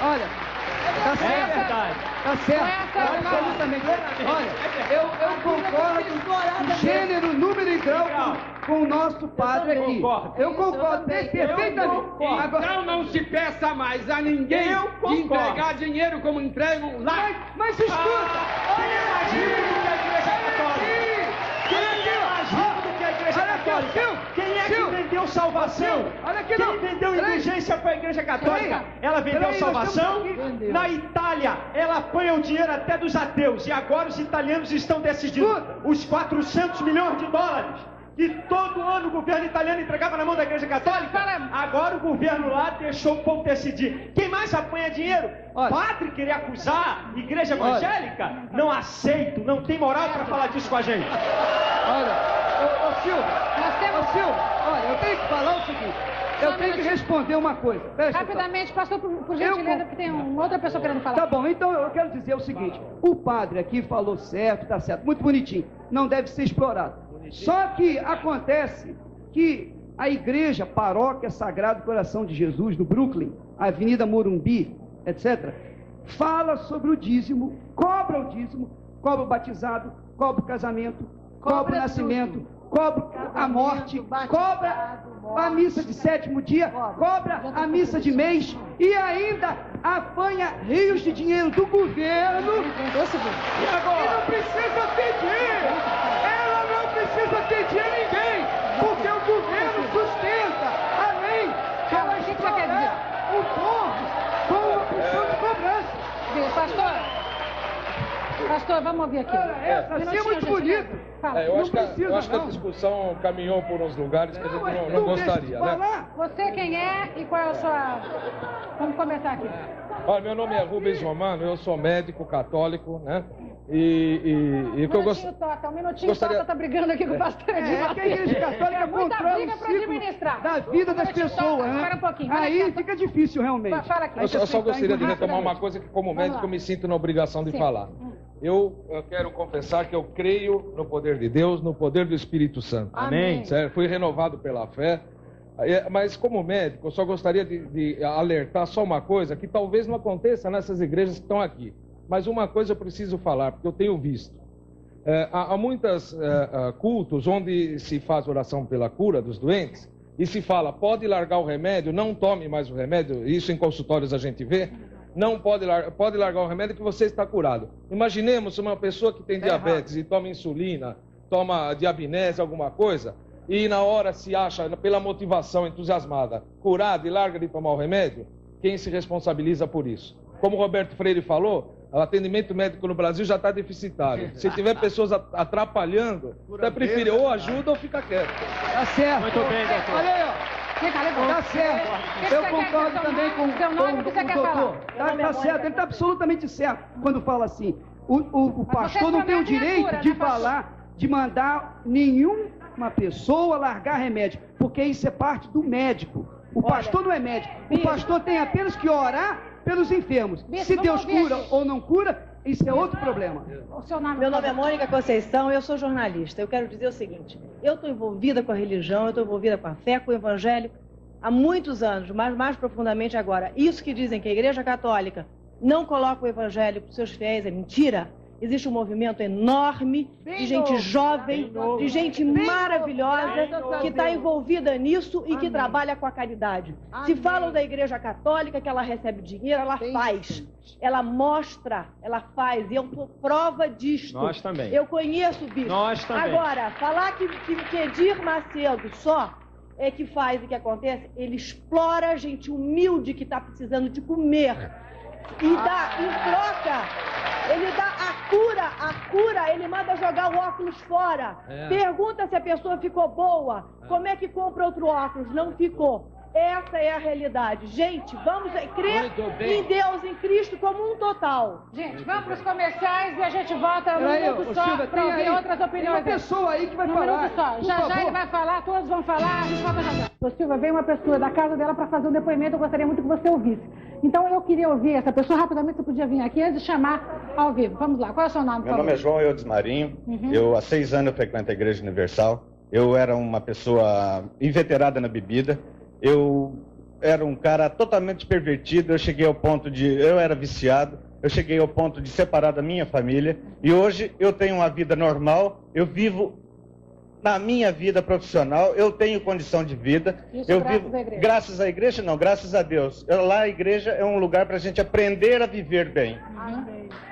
Olha, tá certo, tá certo, absolutamente. Olha, eu concordo gênero, número e grau com o nosso padre aqui. Eu concordo perfeitamente. Então não se peça mais a ninguém de entregar dinheiro como entregam lá. Mas escuta! Quem é que vendeu salvação? Quem vendeu indulgência foi a Igreja Católica. Ela vendeu salvação. Na Itália, ela apanha o dinheiro até dos ateus. E agora os italianos estão decidindo os 400 milhões de dólares que todo ano o governo italiano entregava na mão da Igreja Católica. Agora o governo lá deixou o povo decidir. Quem mais apanha dinheiro? Padre querer acusar Igreja Evangélica? Não aceito, não tem moral para falar disso com a gente. Olha, Silvio, olha, eu tenho que falar o seguinte. Eu tenho que responder uma coisa. Rapidamente, pastor, por gentileza, porque tem uma outra pessoa querendo falar. Tá bom, então eu quero dizer o seguinte. O padre aqui falou certo, tá certo, muito bonitinho. Não deve ser explorado. Só que acontece que a igreja Paróquia Sagrado Coração de Jesus, do Brooklyn, Avenida Morumbi, etc., fala sobre o dízimo, cobra o dízimo, cobra o batizado, cobra o casamento, cobra o nascimento, cobra a morte, cobra a missa de 7º dia, cobra a missa de mês e ainda apanha rios de dinheiro do governo. E agora? E não precisa pedir! Ela não precisa pedir a ninguém, porque o governo sustenta, além de ela explorar o povo com uma opção de cobrança. Pastor, vamos ouvir aqui. Essa assim é muito bonito. Eu acho que a discussão caminhou por uns lugares que a gente não gostaria, né? Você quem é e qual é a sua... Vamos começar aqui. Olha, meu nome é Rubens Romano, eu sou médico católico, né? E o que eu gostaria... Um minutinho, Tota tá brigando aqui com o pastor Edivaldo. Que a igreja católica controla o ciclo da vida das pessoas, né? Espera um pouquinho. Aí fica difícil, realmente. Fala aqui. Eu só gostaria de retomar uma coisa que, como médico, eu me sinto na obrigação de falar. Eu quero confessar que eu creio no poder de Deus, no poder do Espírito Santo. Amém. Certo? Fui renovado pela fé. Mas como médico, eu só gostaria de alertar só uma coisa, que talvez não aconteça nessas igrejas que estão aqui. Mas uma coisa eu preciso falar, porque eu tenho visto. Há muitos cultos onde se faz oração pela cura dos doentes, e se fala, pode largar o remédio, não tome mais o remédio, isso em consultórios a gente vê, não pode largar o remédio que você está curado. Imaginemos uma pessoa que tem diabetes e toma insulina, toma diabinese, alguma coisa, e na hora se acha, pela motivação entusiasmada, curado e larga de tomar o remédio, quem se responsabiliza por isso? Como o Roberto Freire falou, o atendimento médico no Brasil já está deficitário. Se tiver pessoas atrapalhando, você prefere ou ajuda ou fica quieto. Tá certo. Muito bem, doutor. Olha aí, ó. Tá certo. Eu concordo também com o doutor. Tá certo, ele está absolutamente certo quando fala assim. O pastor não tem o direito de falar, de mandar nenhuma pessoa largar remédio, porque isso é parte do médico. O pastor não é médico. O pastor tem apenas que orar pelos enfermos. Se Deus cura ou não cura, isso é outro problema. Meu nome é Mônica Conceição, eu sou jornalista. Eu quero dizer o seguinte, eu estou envolvida com a religião, eu estou envolvida com a fé, com o evangelho, há muitos anos, mas mais profundamente agora. Isso que dizem que a Igreja Católica não coloca o evangelho para os seus fiéis é mentira. Existe um movimento enorme de gente jovem, de gente maravilhosa que está envolvida nisso e que trabalha com a caridade. Se falam da Igreja Católica que ela recebe dinheiro, ela faz. Ela mostra, ela faz. E eu sou prova disto. Nós também. Eu conheço o bispo. Nós também. Agora, falar que Edir Macedo só é que faz e que acontece, ele explora gente humilde que está precisando de comer. E dá, em troca, ele dá a cura, ele manda jogar o óculos fora. Pergunta se a pessoa ficou boa, como é que compra outro óculos? Não ficou. Essa é a realidade. Gente, vamos crer em Deus, em Cristo, como um total. Gente, vamos para os comerciais e a gente volta num minuto só para ouvir outras opiniões. Tem uma pessoa aí que vai falar. Já ele vai falar, todos vão falar, a gente volta já. Ô Silva, veio uma pessoa da casa dela para fazer um depoimento, eu gostaria muito que você ouvisse. Então eu queria ouvir essa pessoa, rapidamente você podia vir aqui antes de chamar ao vivo. Vamos lá, qual é o seu nome? Meu nome é João Eudes Marinho, eu há 6 anos eu frequento a Igreja Universal, eu era uma pessoa inveterada na bebida, eu era um cara totalmente pervertido, eu cheguei ao ponto de... Eu era viciado, eu cheguei ao ponto de separar da minha família, e hoje eu tenho uma vida normal, eu vivo na minha vida profissional, eu tenho condição de vida. Isso eu graças vivo à igreja. Graças à igreja, não, graças a Deus. Lá a igreja é um lugar para a gente aprender a viver bem.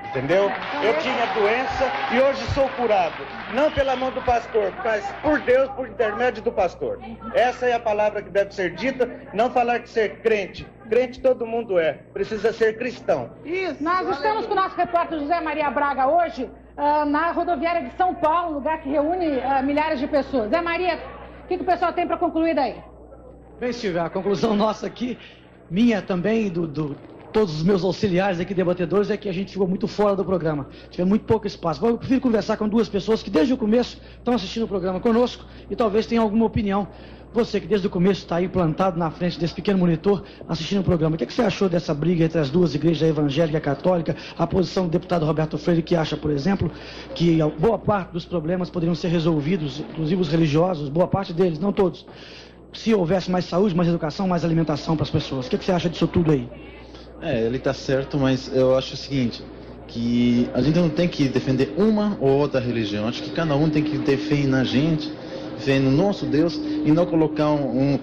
Entendeu? Eu tinha doença e hoje sou curado. Não pela mão do pastor, mas por Deus, por intermédio do pastor. Essa é a palavra que deve ser dita, não falar que ser crente. Crente todo mundo é, precisa ser cristão. Isso. Nós estamos com o nosso repórter José Maria Braga hoje na rodoviária de São Paulo, lugar que reúne milhares de pessoas. Zé Maria, o que o pessoal tem para concluir daí? Bem, Silvia, a conclusão nossa aqui, minha também, todos os meus auxiliares aqui, debatedores, é que a gente ficou muito fora do programa. Tivemos muito pouco espaço. Eu prefiro conversar com 2 pessoas que desde o começo estão assistindo o programa conosco e talvez tenham alguma opinião. Você que desde o começo está aí plantado na frente desse pequeno monitor assistindo o programa. O que você achou dessa briga entre as duas igrejas, a evangélica e a católica? A posição do deputado Roberto Freire, que acha, por exemplo, que boa parte dos problemas poderiam ser resolvidos, inclusive os religiosos, boa parte deles, não todos, se houvesse mais saúde, mais educação, mais alimentação para as pessoas. O que você acha disso tudo aí? Ele está certo, mas eu acho o seguinte, que a gente não tem que defender uma ou outra religião. Acho que cada um tem que ter fé na gente, fé no nosso Deus, e não colocar um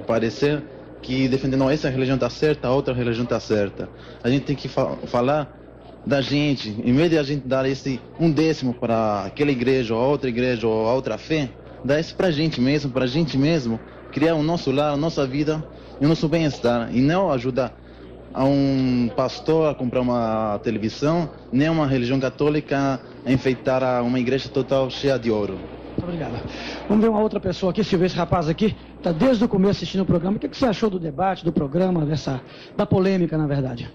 parecer que defendendo essa religião está certa, a outra religião está certa. A gente tem que falar da gente, em vez de a gente dar esse 1/10 para aquela igreja, ou a outra fé, dar isso para a gente mesmo, criar o nosso lar, a nossa vida e o nosso bem-estar, e não ajudar a um pastor a comprar uma televisão, nem uma religião católica a enfeitar uma igreja total cheia de ouro. Muito obrigado. Vamos ver uma outra pessoa aqui, Silvio, esse rapaz aqui está desde o começo assistindo o programa. O que você achou do debate, do programa, da polêmica, na verdade?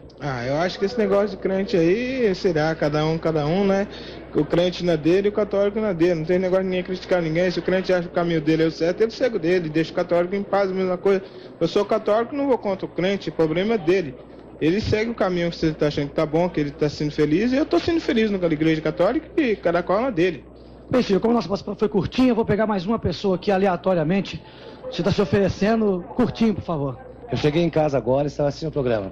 Eu acho que esse negócio de crente aí será cada um, né? O crente na dele e o católico na dele. Não tem negócio de ninguém criticar ninguém. Se o crente acha que o caminho dele é o certo, ele segue o dele, deixa o católico em paz, a mesma coisa. Eu sou católico, não vou contra o crente, o problema é dele. Ele segue o caminho que você está achando que tá bom, que ele está sendo feliz, e eu estou sendo feliz na igreja católica e cada qual na dele. Bem, filho, como a nossa participação foi curtinha, eu vou pegar mais uma pessoa aqui aleatoriamente. Você está se oferecendo curtinho, por favor. Eu cheguei em casa agora e estava assistindo o programa.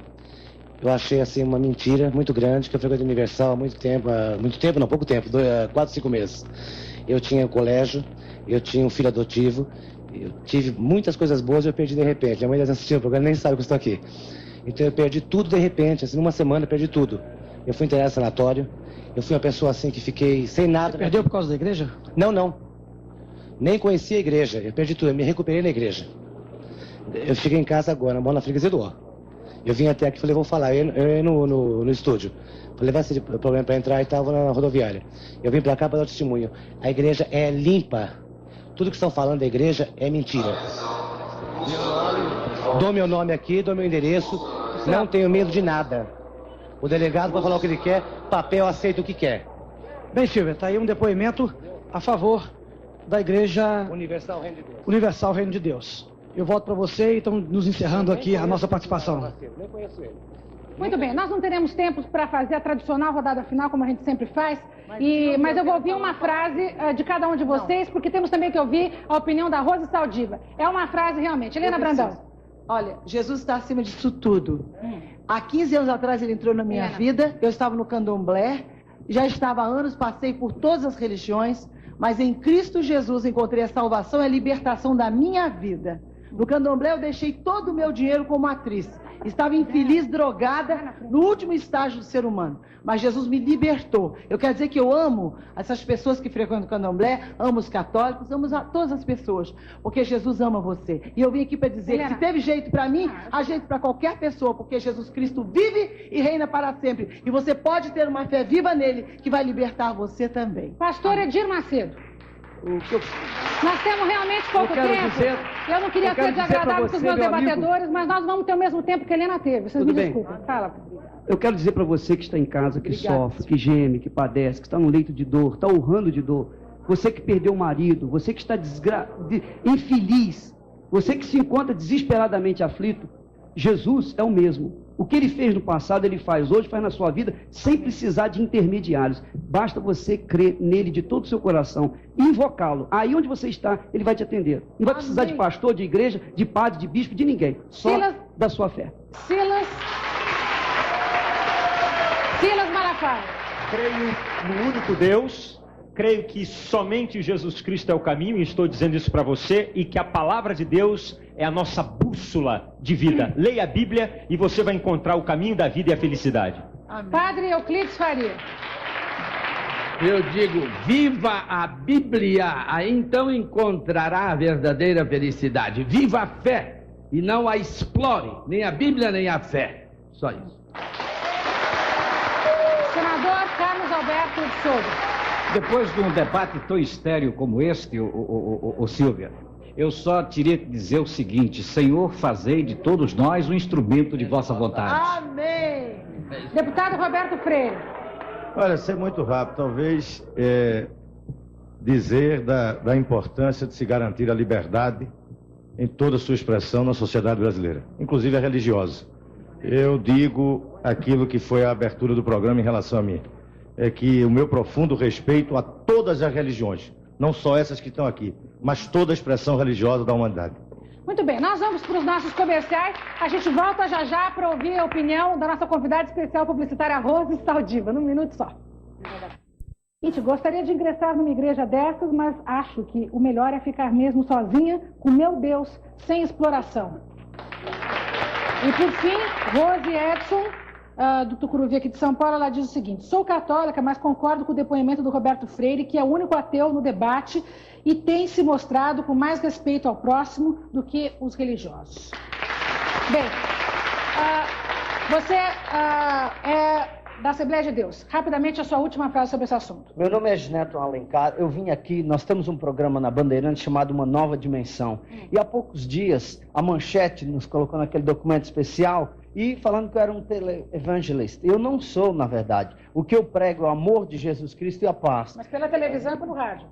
Eu achei assim uma mentira muito grande, que eu frequento Universal há pouco tempo, 4, 5 meses. Eu tinha um colégio, eu tinha um filho adotivo, eu tive muitas coisas boas e eu perdi de repente. Minha mãe assistiu o programa nem sabe que eu estou aqui. Então eu perdi tudo de repente, assim, numa semana eu perdi tudo. Eu fui internado no sanatório, eu fui uma pessoa assim que fiquei sem nada. Você perdeu por causa da igreja? Não. Nem conhecia a igreja, eu perdi tudo, eu me recuperei na igreja. Eu cheguei em casa agora, moro na Freguesia do Ó. Eu vim até aqui e falei, vou falar, eu ia no estúdio. Falei, vai ser problema para entrar e estava na rodoviária. Eu vim para cá para dar testemunho. A igreja é limpa. Tudo que estão falando da igreja é mentira. Dou meu nome aqui, dou meu endereço, não tenho medo de nada. O delegado vai falar o que ele quer, papel aceita o que quer. Bem, Silvia, está aí um depoimento a favor da Igreja Universal Reino de Deus. Eu volto para você e estamos nos encerrando aqui a nossa participação. Nem conheço ele. Muito bem, nós não teremos tempo para fazer a tradicional rodada final, como a gente sempre faz, mas eu vou ouvir uma frase de cada um de vocês, porque temos também que ouvir a opinião da Rose Saldiva. É uma frase realmente. Helena Brandão. Olha, Jesus está acima disso tudo. Há 15 anos atrás ele entrou na minha vida, eu estava no candomblé, já estava há anos, passei por todas as religiões, mas em Cristo Jesus encontrei a salvação e a libertação da minha vida. No candomblé eu deixei todo o meu dinheiro como atriz. Estava infeliz, drogada, no último estágio do ser humano. Mas Jesus me libertou. Eu quero dizer que eu amo essas pessoas que frequentam o candomblé, amo os católicos, amo todas as pessoas, porque Jesus ama você. E eu vim aqui para dizer que se teve jeito para mim, há jeito para qualquer pessoa, porque Jesus Cristo vive e reina para sempre. E você pode ter uma fé viva nele, que vai libertar você também. Pastor Edir Macedo. Nós temos realmente pouco tempo. Eu não queria ser desagradável com os meus debatedores, mas nós vamos ter o mesmo tempo que a Helena teve. Vocês me desculpem. Fala. Eu quero dizer para você que está em casa, que sofre, que geme, que padece, que está no leito de dor, está urrando de dor. Você que perdeu o marido, você que está infeliz, você que se encontra desesperadamente aflito, Jesus é o mesmo. O que ele fez no passado, ele faz hoje, faz na sua vida, sem precisar de intermediários. Basta você crer nele de todo o seu coração e invocá-lo. Aí onde você está, ele vai te atender. Não vai precisar de pastor, de igreja, de padre, de bispo, de ninguém. Só da sua fé. Silas Malafaia. Creio no único Deus, creio que somente Jesus Cristo é o caminho, e estou dizendo isso para você, e que a palavra de Deus é a nossa bússola de vida. Leia a Bíblia e você vai encontrar o caminho da vida e a felicidade. Amém. Padre Euclides Faria. Eu digo, viva a Bíblia, aí então encontrará a verdadeira felicidade. Viva a fé e não a explore, nem a Bíblia nem a fé. Só isso. Senador Carlos Alberto de Souza. Depois de um debate tão estéril como este, Silvia, eu só teria que dizer o seguinte: Senhor, fazei de todos nós um instrumento de vossa vontade. Amém. Deputado Roberto Freire. Olha, ser muito rápido, talvez dizer da importância de se garantir a liberdade em toda a sua expressão na sociedade brasileira, inclusive a religiosa. Eu digo aquilo que foi a abertura do programa em relação a mim, é que o meu profundo respeito a todas as religiões, não só essas que estão aqui, mas toda a expressão religiosa da humanidade. Muito bem, nós vamos para os nossos comerciais. A gente volta já para ouvir a opinião da nossa convidada especial publicitária Rose Saldiva, num minuto só. Gente, gostaria de ingressar numa igreja dessas, mas acho que o melhor é ficar mesmo sozinha, com meu Deus, sem exploração. E por fim, Rose Edson, do Tucuruvi aqui de São Paulo, ela diz o seguinte: sou católica, mas concordo com o depoimento do Roberto Freire, que é o único ateu no debate e tem se mostrado com mais respeito ao próximo do que os religiosos. Bem, você é da Assembleia de Deus. Rapidamente, a sua última frase sobre esse assunto. Meu nome é Gineto Alencar, eu vim aqui, nós temos um programa na Bandeirantes chamado Uma Nova Dimensão. E há poucos dias, a Manchete nos colocou naquele documento especial e falando que eu era um televangelista. Eu não sou, na verdade. O que eu prego é o amor de Jesus Cristo e a paz. Mas pela televisão e pelo rádio?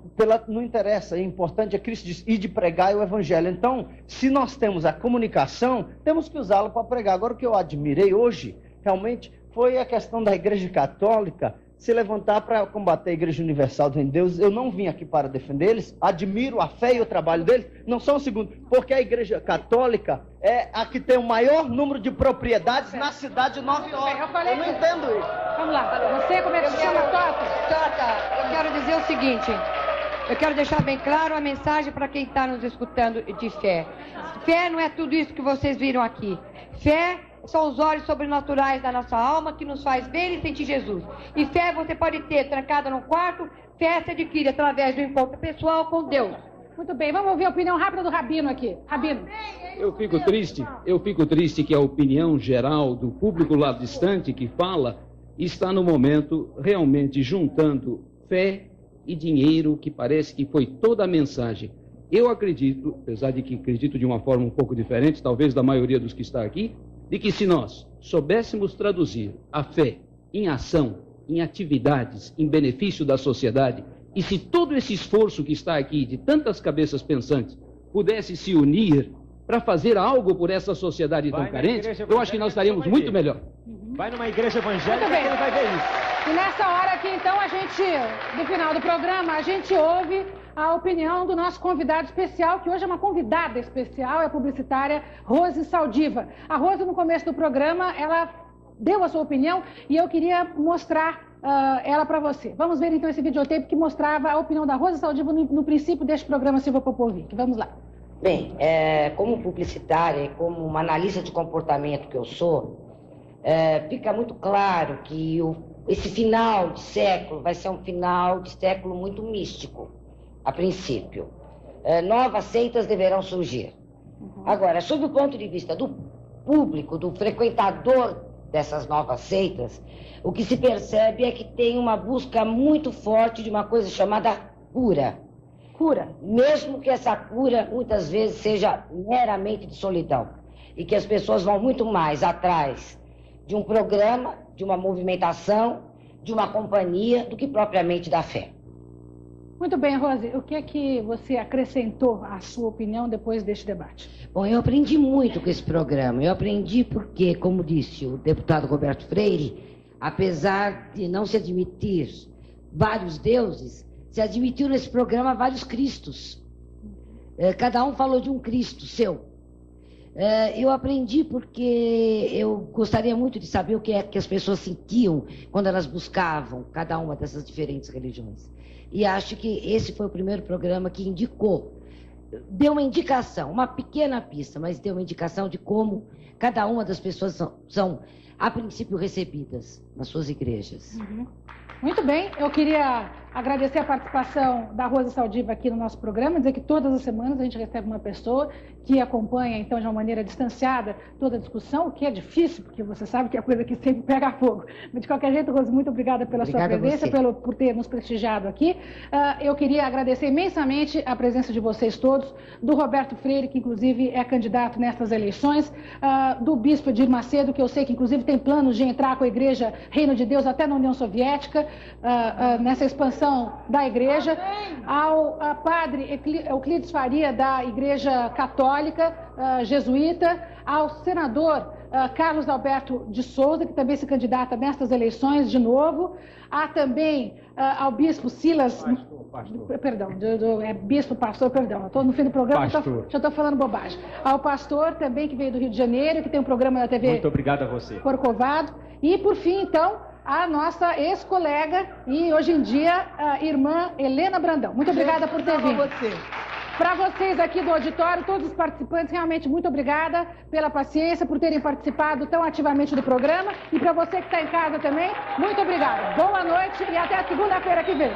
Não interessa, é importante, é Cristo diz, e de pregar o Evangelho. Então, se nós temos a comunicação, temos que usá-la para pregar. Agora, o que eu admirei hoje, realmente, foi a questão da Igreja Católica se levantar para combater a Igreja Universal de Deus. Eu não vim aqui para defender eles, admiro a fé e o trabalho deles, não só um segundo, porque a Igreja Católica é a que tem o maior número de propriedades na cidade de Nova York. Eu não entendo isso. Vamos lá, você como é que se chama, Tota, eu quero dizer o seguinte, eu quero deixar bem claro a mensagem para quem está nos escutando de fé. Fé não é tudo isso que vocês viram aqui. Fé são os olhos sobrenaturais da nossa alma que nos faz ver e sentir Jesus. E fé você pode ter trancada no quarto, fé se adquire através do encontro pessoal com Deus. Muito bem, vamos ouvir a opinião rápida do Rabino aqui. Rabino. Eu fico triste que a opinião geral do público lá distante que fala está no momento realmente juntando fé e dinheiro, que parece que foi toda a mensagem. Eu acredito, apesar de que acredito de uma forma um pouco diferente, talvez da maioria dos que está aqui, de que se nós soubéssemos traduzir a fé em ação, em atividades, em benefício da sociedade, e se todo esse esforço que está aqui, de tantas cabeças pensantes, pudesse se unir para fazer algo por essa sociedade tão carente, eu acho que nós estaríamos muito melhor. Vai numa igreja evangélica e ele vai ver isso. E nessa hora aqui, então, no final do programa, a gente ouve a opinião do nosso convidado especial, que hoje é uma convidada especial, é a publicitária Rose Saldiva. A Rose, no começo do programa, ela deu a sua opinião e eu queria mostrar ela para você. Vamos ver, então, esse videotape que mostrava a opinião da Rose Saldiva no princípio deste programa Silva Popovic. Vamos lá. Bem, como publicitária e como uma analista de comportamento que eu sou, fica muito claro que esse final de século vai ser um final de século muito místico, a princípio. Novas seitas deverão surgir. Agora, sob o ponto de vista do público, do frequentador dessas novas seitas, o que se percebe é que tem uma busca muito forte de uma coisa chamada cura. Cura. Mesmo que essa cura muitas vezes seja meramente de solidão. E que as pessoas vão muito mais atrás de um programa, de uma movimentação, de uma companhia, do que propriamente da fé. Muito bem, Rose, o que é que você acrescentou à sua opinião depois deste debate? Bom, eu aprendi muito com esse programa. Eu aprendi porque, como disse o deputado Roberto Freire, apesar de não se admitir vários deuses, se admitiu nesse programa vários cristos. Cada um falou de um Cristo seu. Eu aprendi porque eu gostaria muito de saber o que é que as pessoas sentiam quando elas buscavam cada uma dessas diferentes religiões. E acho que esse foi o primeiro programa que indicou, deu uma indicação, uma pequena pista, mas deu uma indicação de como cada uma das pessoas são a princípio recebidas nas suas igrejas. Muito bem, eu queria agradecer a participação da Rose Saldiva aqui no nosso programa, dizer que todas as semanas a gente recebe uma pessoa que acompanha, então, de uma maneira distanciada, toda a discussão, o que é difícil, porque você sabe que é coisa que sempre pega fogo. Mas, de qualquer jeito, Rose, muito obrigada pela sua presença, por ter nos prestigiado aqui. Eu queria agradecer imensamente a presença de vocês todos, do Roberto Freire, que, inclusive, é candidato nessas eleições, do Bispo Edir Macedo, que eu sei que, inclusive, tem planos de entrar com a Igreja Reino de Deus até na União Soviética, nessa expansão da Igreja, ao Padre Euclides Faria, da Igreja Católica, jesuíta, ao senador Carlos Alberto de Souza, que também se candidata nestas eleições de novo. Há também ao bispo Silas... Pastor. Perdão, bispo, pastor, perdão. Estou no fim do programa, já estou falando bobagem. Ao pastor também, que veio do Rio de Janeiro, que tem um programa na TV... Muito obrigado a você. Corcovado. E, por fim, então, a nossa ex-colega e, hoje em dia, a irmã Helena Brandão. Muito obrigada por ter vindo. Para vocês aqui do auditório, todos os participantes, realmente muito obrigada pela paciência, por terem participado tão ativamente do programa. E para você que está em casa também, muito obrigada. Boa noite e até a segunda-feira que vem.